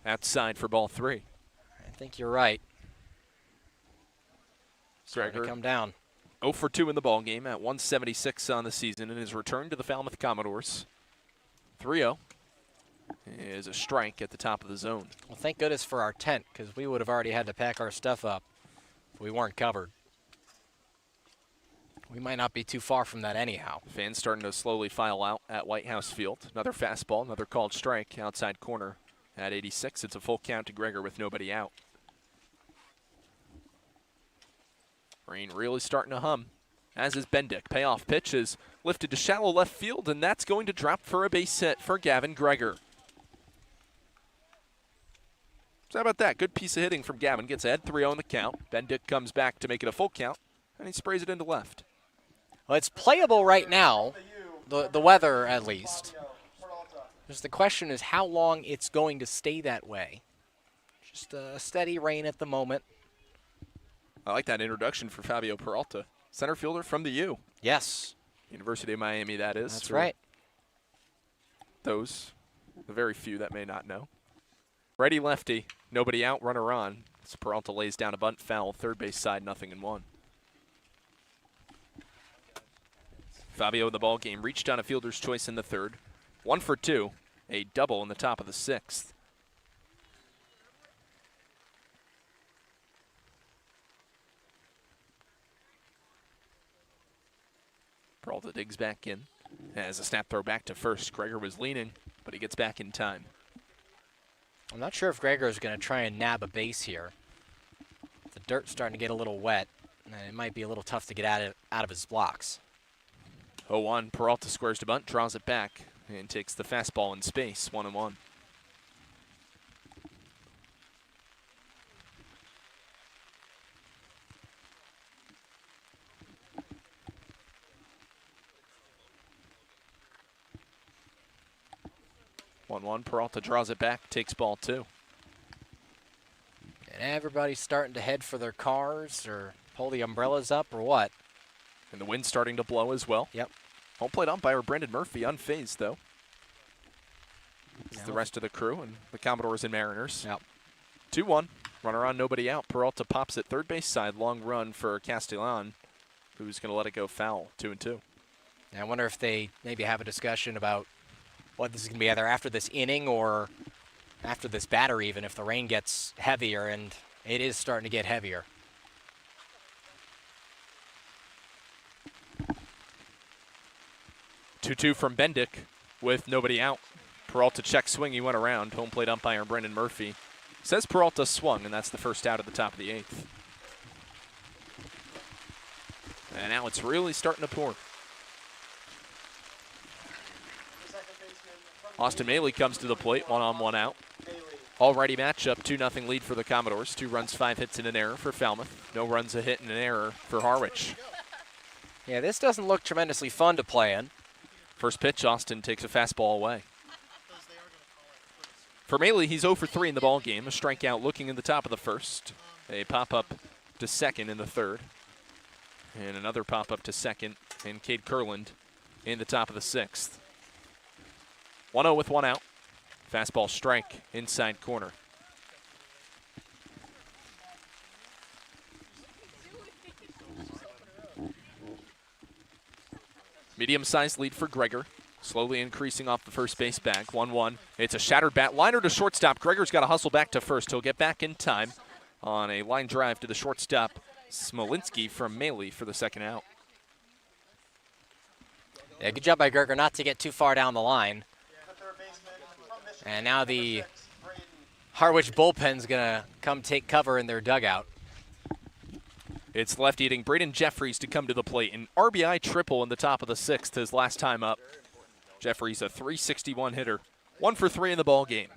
Outside for ball 3. I think you're right. Greger come down. 0 for 2 in the ball game at 176 on the season, and his return to the Falmouth Commodores. 3-0 is a strike at the top of the zone. Well, thank goodness for our tent, because we would have already had to pack our stuff up if we weren't covered. We might not be too far from that anyhow. Fans starting to slowly file out at White House Field. Another fastball, another called strike, outside corner at 86. It's a full count to Greger with nobody out. Rain really starting to hum, as is Bendick. Payoff pitch is lifted to shallow left field, and that's going to drop for a base hit for Gavin Greger. So how about that? Good piece of hitting from Gavin. Gets ahead, 3-0 in the count. Bendick comes back to make it a full count, and he sprays it into left. Well, it's playable right now, the weather at least. Just the question is how long it's going to stay that way. Just a steady rain at the moment. I like that introduction for Fabio Peralta. Center fielder from the U. Yes. University of Miami, that is. That's right. Those, the very few that may not know. Righty lefty, nobody out, runner on. As Peralta lays down a bunt foul, third base side, 0-1. Fabio in the ball game reached on a fielder's choice in the third. 1 for 2, a double in the top of the 6th. Peralta digs back in. As a snap throw back to first. Greger was leaning, but he gets back in time. I'm not sure if Greger is going to try and nab a base here. The dirt's starting to get a little wet, and it might be a little tough to get out of his blocks. 0-1, Peralta squares to bunt, draws it back, and takes the fastball in space, 1-1. Peralta draws it back, takes ball 2. And everybody's starting to head for their cars or pull the umbrellas up or what. And the wind's starting to blow as well. Yep. Home plate umpire Brendan Murphy unfazed, though. This is the rest of the crew and the Commodores and Mariners. Yep. 2-1, runner on, nobody out. Peralta pops at third base side, long run for Castellan, who's going to let it go foul, 2-2. I wonder if they maybe have a discussion about what this is going to be, either after this inning or after this batter even, if the rain gets heavier, and it is starting to get heavier. Two from Bendick with nobody out. Peralta check swing, he went around. Home plate umpire Brendan Murphy says Peralta swung, and that's the first out at the top of the 8th. And now it's really starting to pour. Austin Maley comes to the plate, 1-on, 1 out. Alrighty matchup, 2-0 lead for the Commodores. 2 runs, 5 hits, and an error for Falmouth. No runs, a hit, and an error for Harwich. Yeah, this doesn't look tremendously fun to play in. First pitch, Austin takes a fastball away. For Maley, he's 0 for 3 in the ball game. A strikeout looking in the top of the first. A pop-up to second in the third. And another pop-up to second. And Cade Kurland in the top of the 6th. 1-0 with 1 out. Fastball strike inside corner. Medium-sized lead for Greger. Slowly increasing off the first base bag. 1-1. It's a shattered bat liner to shortstop. Greger's got to hustle back to first. He'll get back in time on a line drive to the shortstop. Smolinski from Maley for the second out. Yeah, good job by Gregor not to get too far down the line. And now the Harwich bullpen's going to come take cover in their dugout. It's left-handing Braden Jeffries to come to the plate. An RBI triple in the top of the 6th his last time up. Jeffries, a .361 hitter. 1 for 3 in the ball game.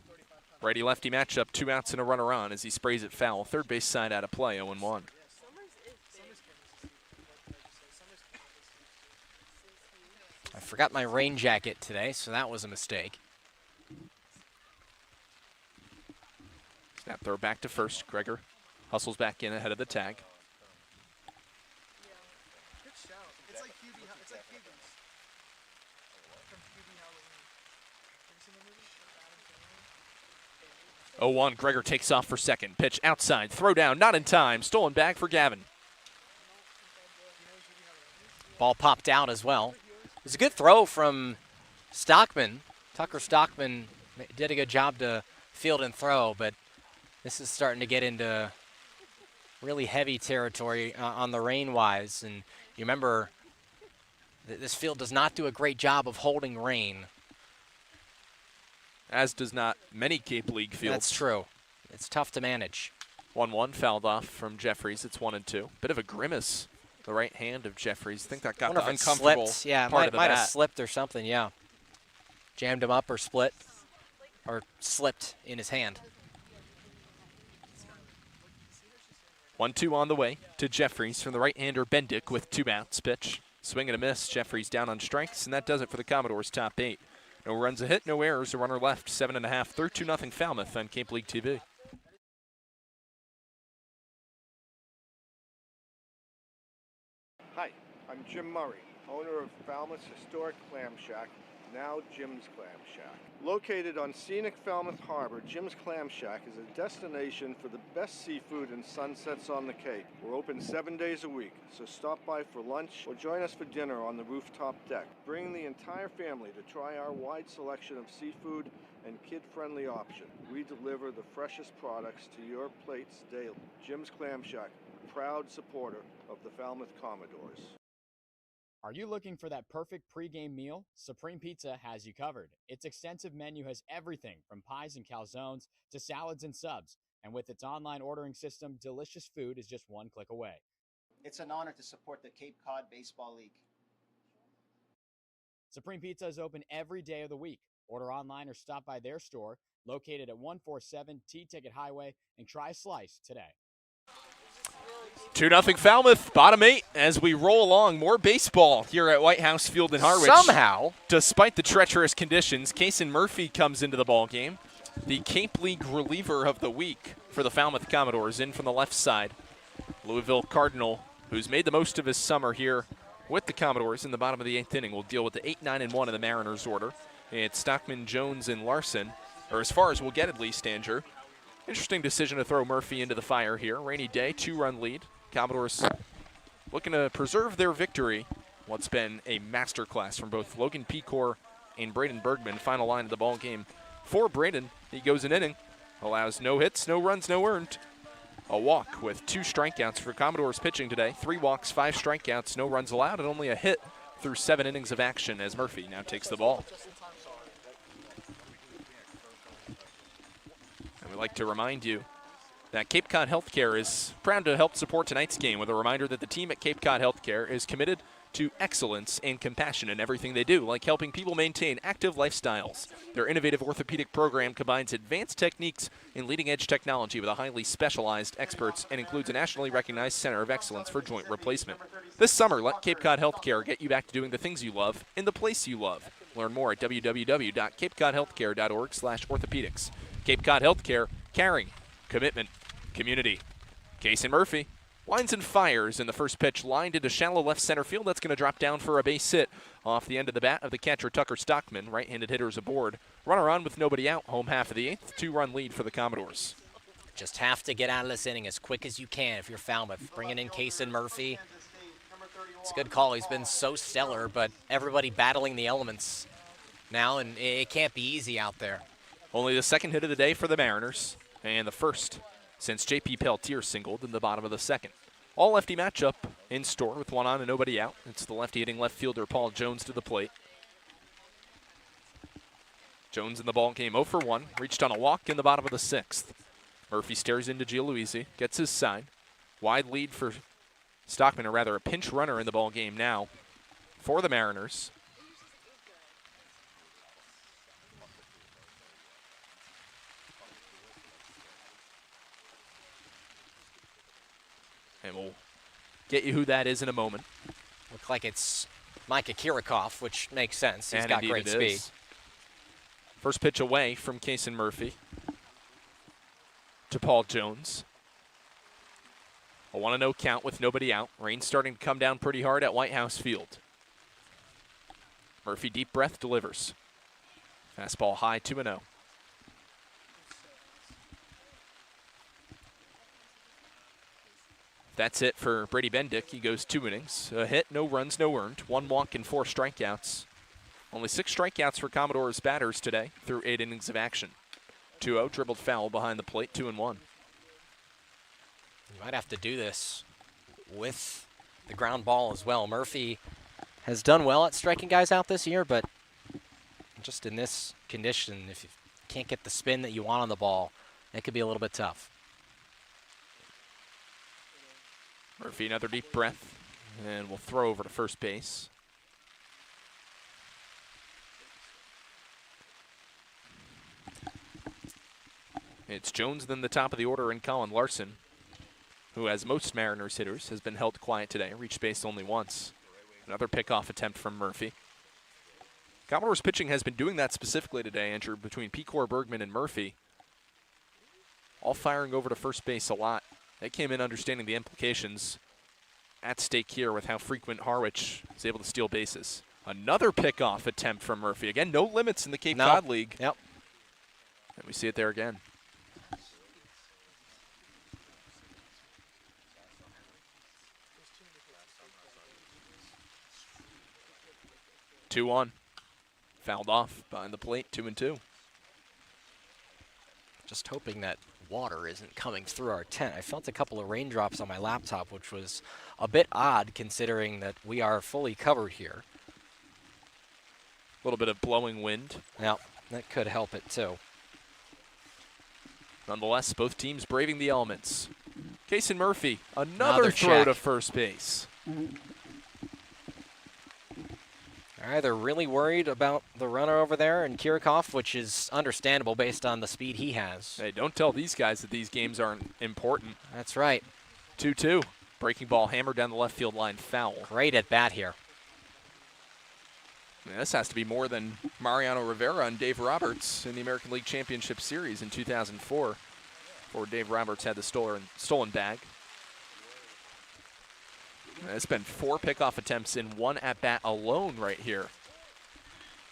Righty-lefty matchup, 2 outs and a runner on as he sprays it foul. Third base side out of play, 0-1. I forgot my rain jacket today, so that was a mistake. Snap throw back to first. Gregor hustles back in ahead of the tag. It's like QB. It's like QB. From QB Halloween. 0-1, Gregor takes off for second. Pitch outside, throw down, not in time. Stolen back for Gavin. Ball popped out as well. It was a good throw from Stockman. Tucker Stockman did a good job to field and throw, but this is starting to get into really heavy territory on the rain-wise. And you remember, this field does not do a great job of holding rain. As does not many Cape League fields. That's true. It's tough to manage. 1-1 fouled off from Jeffries. It's 1-2. Bit of a grimace. The right hand of Jeffries. I think that got the uncomfortable slipped. Yeah, part of the might bat. have slipped or something, yeah. Jammed him up or split, or slipped in his hand. 1-2 on the way to Jeffries from the right-hander Bendick with 2 outs. Pitch. Swing and a miss. Jeffries down on strikes, and that does it for the Commodores' top 8. No runs a hit, no errors, a runner left. 7.5, third 2-0 Falmouth on Cape League TV. Hi, I'm Jim Murray, owner of Falmouth's historic clam shack, now Jim's Clam Shack. Located on scenic Falmouth Harbor, Jim's Clam Shack is a destination for the best seafood and sunsets on the Cape. We're open 7 days a week, so stop by for lunch or join us for dinner on the rooftop deck. Bring the entire family to try our wide selection of seafood and kid-friendly options. We deliver the freshest products to your plates daily. Jim's Clam Shack, a proud supporter of the Falmouth Commodores. Are you looking for that perfect pregame meal? Supreme Pizza has you covered. Its extensive menu has everything from pies and calzones to salads and subs. And with its online ordering system, delicious food is just one click away. It's an honor to support the Cape Cod Baseball League. Supreme Pizza is open every day of the week. Order online or stop by their store located at 147 T-Ticket Highway and try a slice today. 2-0 Falmouth, bottom 8 as we roll along. More baseball here at White House Field in Harwich. Somehow, despite the treacherous conditions, Kason Murphy comes into the ball game. The Cape League reliever of the week for the Falmouth Commodores, in from the left side. Louisville Cardinal, who's made the most of his summer here with the Commodores in the bottom of the 8th inning, will deal with the 8-9-1 of the Mariners order. It's Stockman, Jones, and Larson, or as far as we'll get at least, Andrew. Interesting decision to throw Murphy into the fire here. Rainy day, 2-run lead. Commodores looking to preserve their victory. What's been a masterclass from both Logan Pecor and Braden Bergman. Final line of the ball game for Braden. He goes an inning, allows no hits, no runs, no earned. A walk with 2 strikeouts for Commodores pitching today. 3 walks, 5 strikeouts, no runs allowed, and only a hit through 7 innings of action as Murphy now takes the ball. And we'd like to remind you that Cape Cod Healthcare is proud to help support tonight's game with a reminder that the team at Cape Cod Healthcare is committed to excellence and compassion in everything they do, like helping people maintain active lifestyles. Their innovative orthopedic program combines advanced techniques and leading-edge technology with a highly specialized experts and includes a nationally recognized center of excellence for joint replacement. This summer, let Cape Cod Healthcare get you back to doing the things you love in the place you love. Learn more at www.capecodhealthcare.org/orthopedics. Cape Cod Healthcare, caring, commitment, community. Kason Murphy lines and fires in the first pitch, lined into shallow left center field. That's going to drop down for a base hit off the end of the bat of the catcher Tucker Stockman. Right-handed hitters aboard. Runner on with nobody out. Home half of the 8th. 2-run lead for the Commodores. just have to get out of this inning as quick as you can if you're Falmouth. Bringing in Kason Murphy. It's a good call. He's been so stellar, but everybody battling the elements now, and it can't be easy out there. Only the second hit of the day for the Mariners, and the first since J.P. Peltier singled in the bottom of the second. All lefty matchup in store with one on and nobody out. It's the lefty hitting left fielder Paul Jones to the plate. Jones in the ball game 0 for 1, reached on a walk in the bottom of the 6th. Murphy stares into Gialuisi, gets his sign. Wide lead for Stockman, or rather a pinch runner in the ball game now for the Mariners. And we'll get you who that is in a moment. Looks like it's Micah Kirikoff, which makes sense. He's got great speed. First pitch away from Kason Murphy to Paul Jones. A 1-0 count with nobody out. Rain starting to come down pretty hard at White House Field. Murphy deep breath delivers. Fastball high 2-0. That's it for Brady Bendick. He goes 2 innings. A hit, no runs, no earned. 1 walk and 4 strikeouts. Only 6 strikeouts for Commodores batters today through 8 innings of action. 2-0, dribbled foul behind the plate, 2-1. You might have to do this with the ground ball as well. Murphy has done well at striking guys out this year, but just in this condition, if you can't get the spin that you want on the ball, it could be a little bit tough. Murphy, another deep breath, and we'll throw over to first base. It's Jones, then the top of the order, and Colin Larson, who, as most Mariners hitters, has been held quiet today. Reached base only once. Another pickoff attempt from Murphy. Commodores pitching has been doing that specifically today, Andrew, between Pecor, Bergman, and Murphy. All firing over to first base a lot. They came in understanding the implications at stake here with how frequent Harwich is able to steal bases. Another pickoff attempt from Murphy. Again, no limits in the Cape Cod League. Yep. And we see it there again. Two on. Fouled off behind the plate, 2-2. Just hoping that water isn't coming through our tent. I felt a couple of raindrops on my laptop, which was a bit odd considering that we are fully covered here. A little bit of blowing wind. Yeah, that could help it too. Nonetheless, both teams braving the elements. Kason Murphy, another throw check to first base. All right, they're really worried about the runner over there and Kirikoff, which is understandable based on the speed he has. Hey, don't tell these guys that these games aren't important. That's right. 2-2. Breaking ball hammered down the left field line, foul. Great at bat here. Yeah, this has to be more than Mariano Rivera and Dave Roberts in the American League Championship Series in 2004, before Dave Roberts had the stolen bag. It's been 4 pickoff attempts in 1 at-bat alone right here.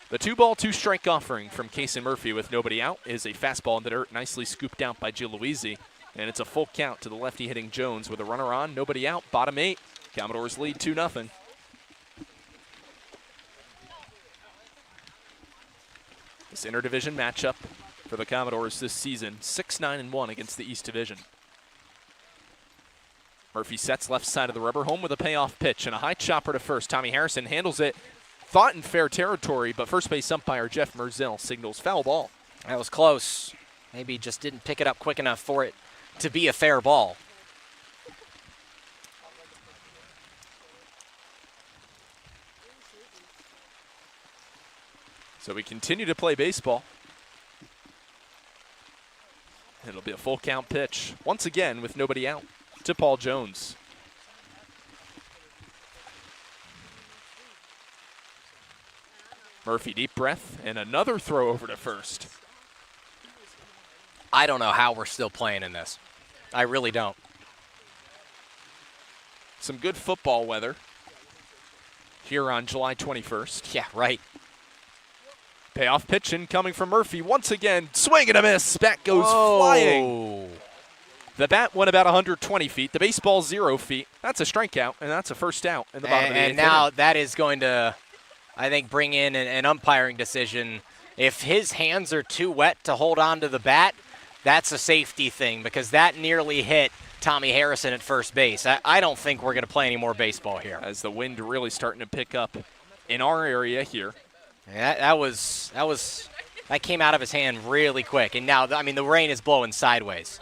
The 2-ball, 2-strike offering from Kason Murphy with nobody out is a fastball in the dirt, nicely scooped out by Gialuisi. And it's a full count to the lefty hitting Jones with a runner on, nobody out, bottom 8. Commodores lead 2-0. This interdivision matchup for the Commodores this season, 6-9-1 against the East Division. Murphy sets left side of the rubber, home with a payoff pitch and a high chopper to first. Tommy Harrison handles it, thought in fair territory, but first base umpire Jeff Merzel signals foul ball. That was close. Maybe just didn't pick it up quick enough for it to be a fair ball. So we continue to play baseball. It'll be a full count pitch, once again with nobody out, to Paul Jones. Murphy, deep breath, and another throw over to first. I don't know how we're still playing in this. I really don't. Some good football weather here on July 21st. Yeah, right. Payoff pitch incoming from Murphy. Once again, swing and a miss. Bat goes flying. The bat went about 120 feet. The baseball 0 feet. That's a strikeout, and that's a first out in the bottom of the 8th And now inning. that is going to, I think, bring in an umpiring decision. If his hands are too wet to hold on to the bat, that's a safety thing because that nearly hit Tommy Harrison at first base. I don't think we're going to play any more baseball here. As the wind really starting to pick up in our area here. That came out of his hand really quick, and now I mean the rain is blowing sideways.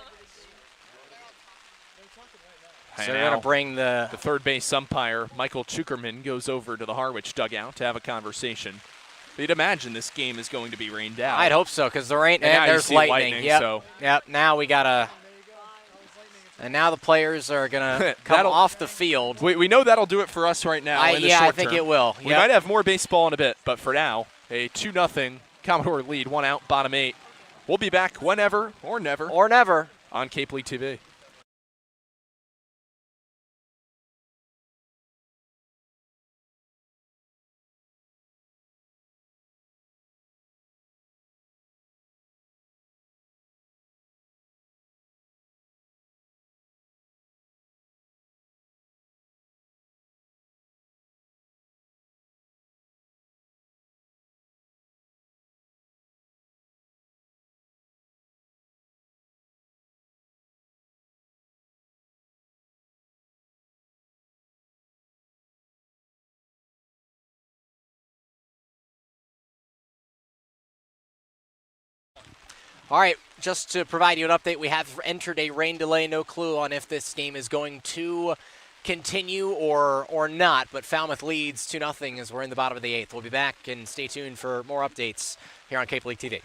So they're going to bring the third base umpire, Michael Chukerman, goes over to the Harwich dugout to have a conversation. You'd imagine this game is going to be rained out. I'd hope so, because the rain, and there's lightning. Yep. So. Yep. Now we got to, and now the players are going to come off the field. We know that'll do it for us right now in the short I think term. it will. We might have more baseball in a bit, but for now, a 2-0 Commodore lead, 1 out, bottom 8. We'll be back whenever or never. Or never. On Cape League TV. All right, just to provide you an update, we have entered a rain delay. No clue on if this game is going to continue or not, but Falmouth leads 2-0 as we're in the bottom of the 8th. We'll be back, and stay tuned for more updates here on Cape League TV.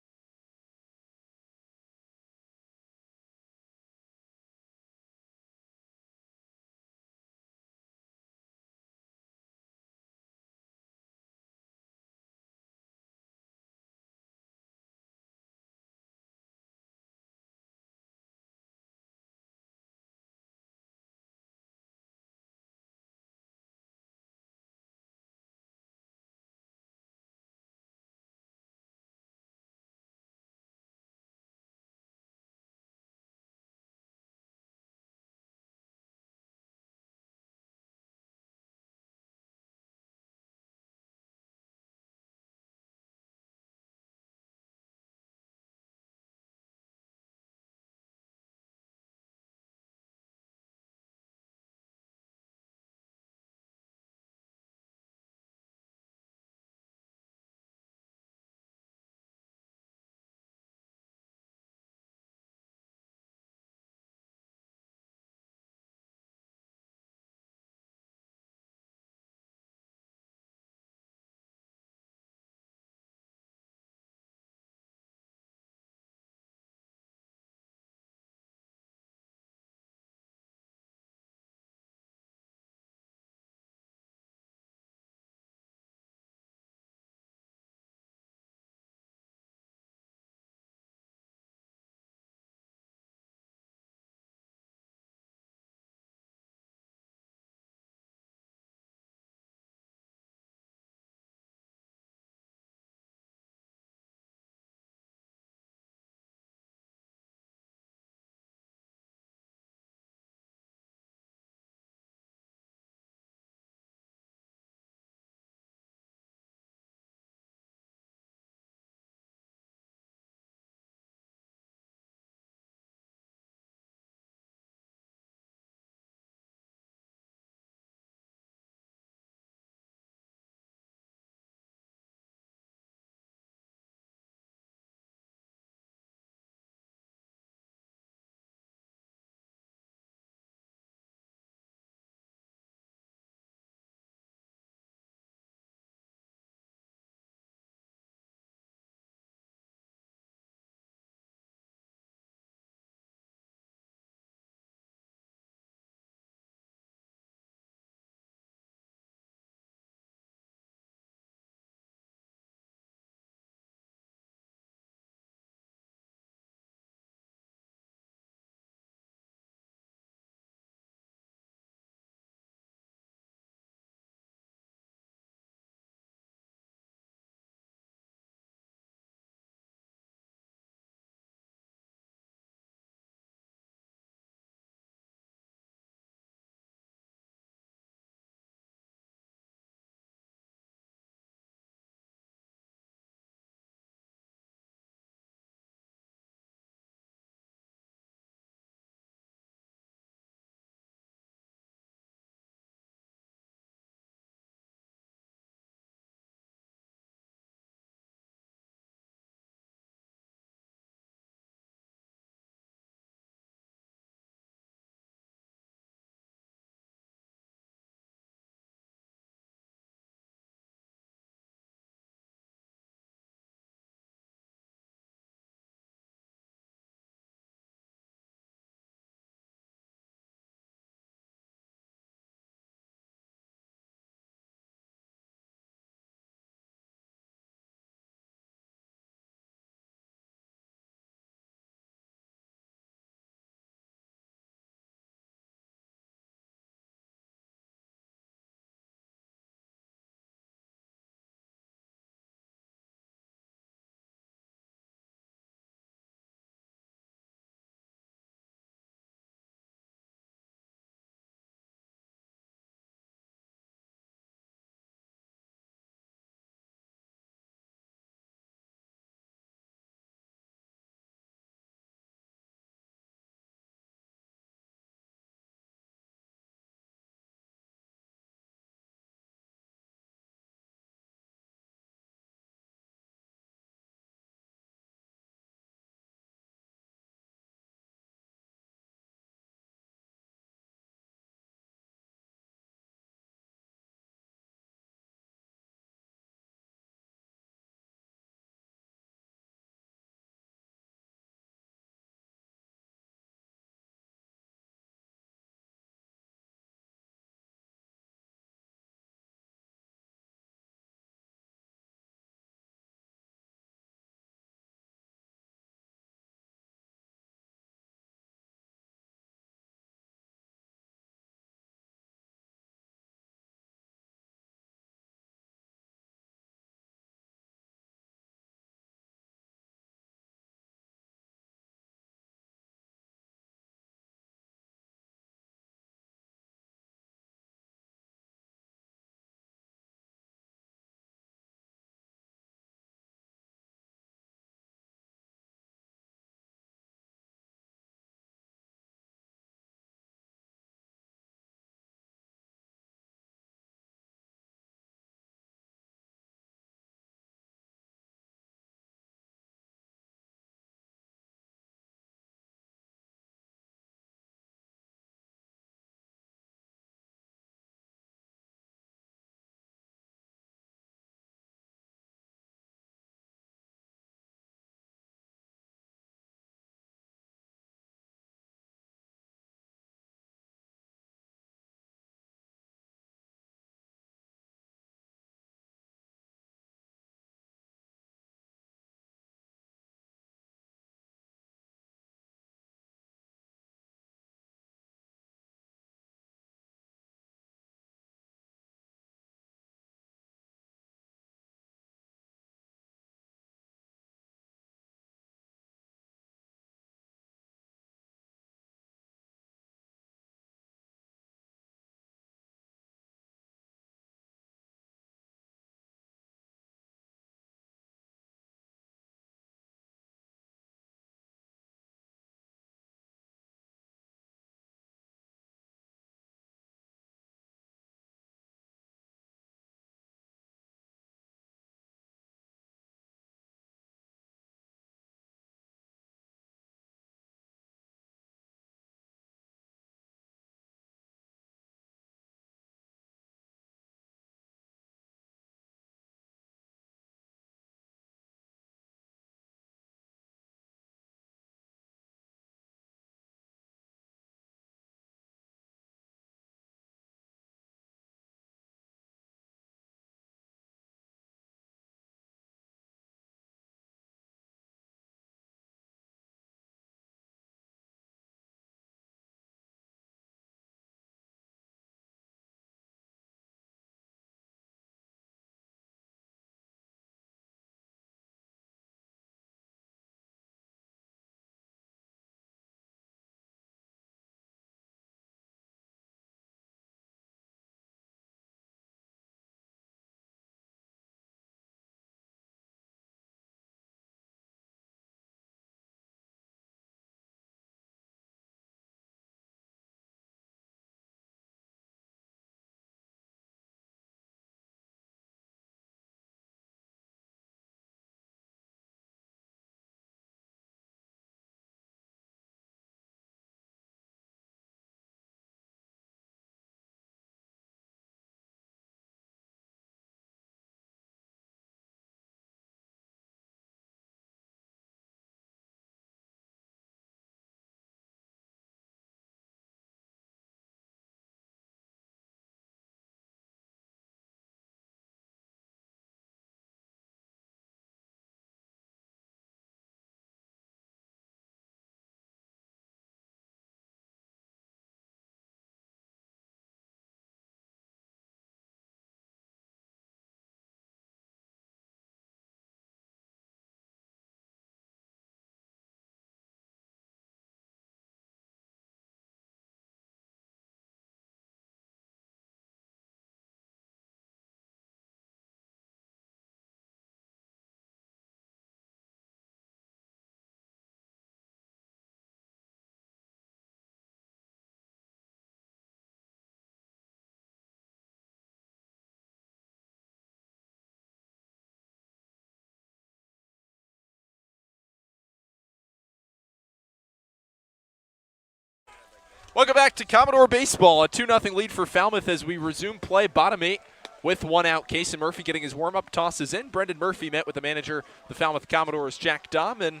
Welcome back to Commodore Baseball. A 2-0 lead for Falmouth as we resume play. Bottom 8 with 1 out. Cason Murphy getting his warm-up tosses in. Brendan Murphy met with the manager, the Falmouth Commodores, Jack Dahm, and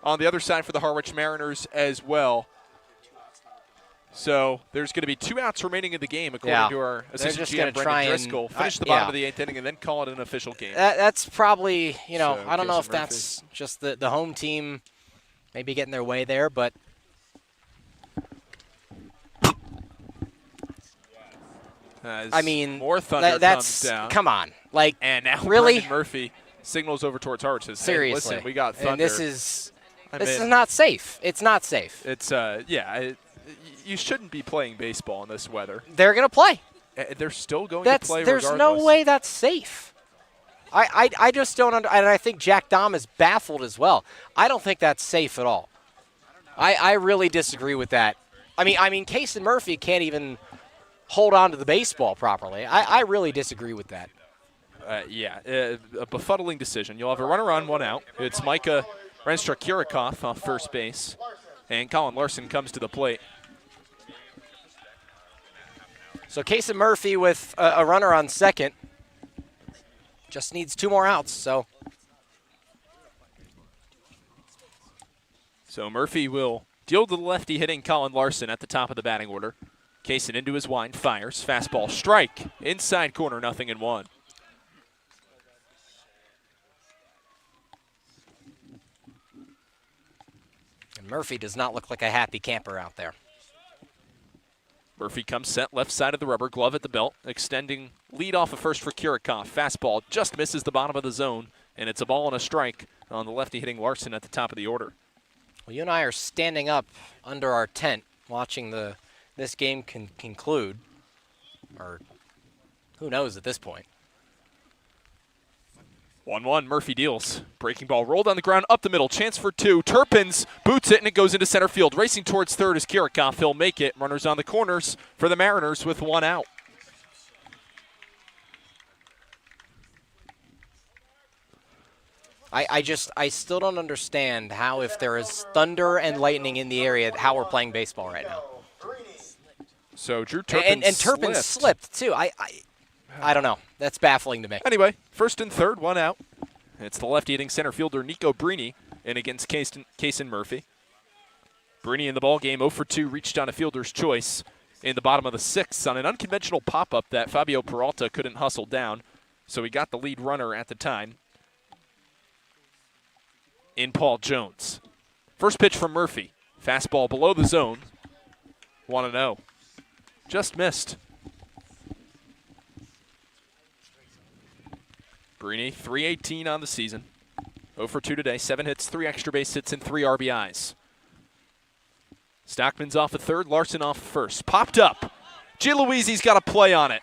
on the other side for the Harwich Mariners as well. So there's going to be 2 outs remaining in the game, according to our assistant GM, Brendan Driscoll. Finish the bottom of the 8th inning and then call it an official game. That's probably, So, I don't know Cason if that's just the home team maybe getting their way there, but I mean, more thunder that's comes down. come on, like, and now really, Brendan Murphy signals over towards Harwich. Says, seriously, hey, listen, we got thunder. And this is not safe. It's not safe. It's you shouldn't be playing baseball in this weather. They're gonna play. They're still going to play There's regardless. no way that's safe. I just don't and I think Jack Dahm is baffled as well. I don't think that's safe at all. I really disagree with that. I mean, Cason Murphy can't even hold on to the baseball properly. I really disagree with that. A befuddling decision. You'll have a runner on, 1 out. It's Micah Renstra-Kirikoff off first base, and Colin Larson comes to the plate. So Cason Murphy with a runner on second. Just needs 2 more outs, so Murphy will deal to the lefty hitting Colin Larson at the top of the batting order. Cason into his wind, fires, fastball, strike, inside corner, 0-1. And Murphy does not look like a happy camper out there. Murphy comes set, left side of the rubber, glove at the belt, extending lead off of first for Kirikoff. Fastball just misses the bottom of the zone, and it's a ball and a strike on the lefty hitting Larson at the top of the order. Well, you and I are standing up under our tent watching this game conclude, or who knows at this point. 1-1, Murphy deals. Breaking ball rolled on the ground, up the middle, chance for 2. Turpins boots it, and it goes into center field. Racing towards third is Kirikoff. He'll make it. Runners on the corners for the Mariners with 1 out. I still don't understand how, if there is thunder and lightning in the area, how we're playing baseball right now. So Drew Turpin and Turpin slipped too. I don't know. That's baffling to me. Anyway, first and third, 1 out. It's the lefty hitting center fielder Nico Brini in against Cason Murphy. Brini in the ball game, 0 for 2, reached on a fielder's choice in the bottom of the 6th on an unconventional pop-up that Fabio Peralta couldn't hustle down. So he got the lead runner at the time in Paul Jones. First pitch from Murphy. Fastball below the zone. 1-0. Just missed. Brini, 318 on the season. 0 for 2 today. 7 hits, 3 extra base hits, and 3 RBIs. Stockman's off at third. Larson off first. Popped up. Gialuisi's got a play on it.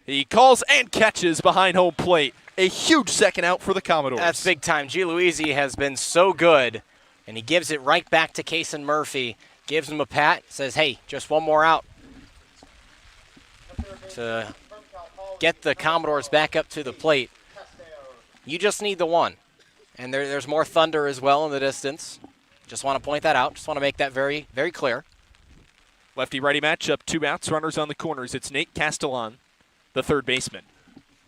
He calls and catches behind home plate. A huge second out for the Commodores. That's big time. Gialuisi has been so good, and he gives it right back to Cason Murphy. Gives him a pat, says, hey, just 1 more out to get the Commodores back up to the plate. You just need the 1. And there's more thunder as well in the distance. Just want to point that out. Just want to make that very, very clear. Lefty-righty matchup, 2 outs, runners on the corners. It's Nate Castellan, the third baseman,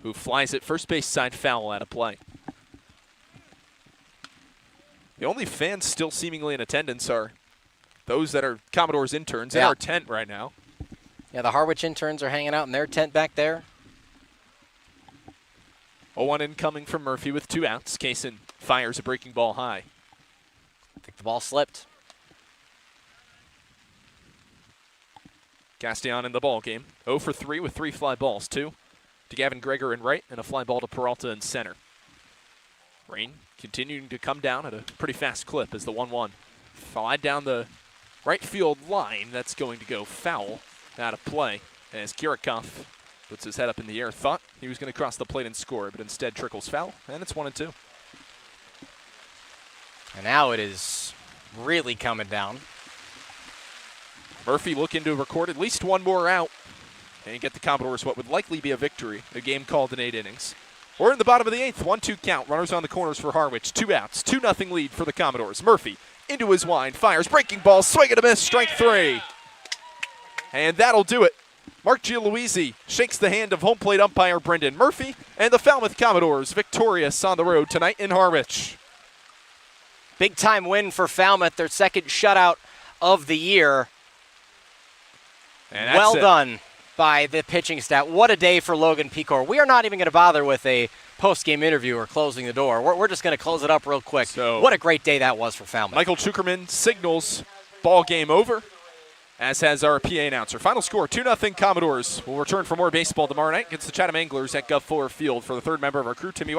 who flies at first base side foul out of play. The only fans still seemingly in attendance are those that are Commodores interns in our tent right now. Yeah, the Harwich interns are hanging out in their tent back there. 0-1 incoming from Murphy with 2 outs. Cason fires a breaking ball high. I think the ball slipped. Castellan in the ball game. 0 for 3 with 3 fly balls. 2 to Gavin Greger in right and a fly ball to Peralta in center. Rain continuing to come down at a pretty fast clip as the 1-1 fly down the right field line. That's going to go foul out of play as Kirikoff puts his head up in the air. Thought he was going to cross the plate and score, but instead trickles foul, and it's 1-2. And now it is really coming down. Murphy looking to record at least 1 more out and get the Commodores what would likely be a victory, a game called in 8 innings. We're in the bottom of the 8th, 1-2 count. Runners on the corners for Harwich. 2 outs, 2-0 lead for the Commodores. Murphy into his wind, fires, breaking ball, swing and a miss, strike 3. And that'll do it. Mark Gialuisi shakes the hand of home plate umpire Brendan Murphy, and the Falmouth Commodores victorious on the road tonight in Harwich. Big time win for Falmouth, their second shutout of the year. And well done by the pitching staff. What a day for Logan Pecor. We are not even going to bother with a post-game interview or closing the door. We're just going to close it up real quick. So, what a great day that was for Falmouth. Michael Chukerman signals ball game over, as has our PA announcer. Final score, 2-0 Commodores. We'll return for more baseball tomorrow night against the Chatham Anglers at Gov Fuller Field for the third member of our crew, Timmy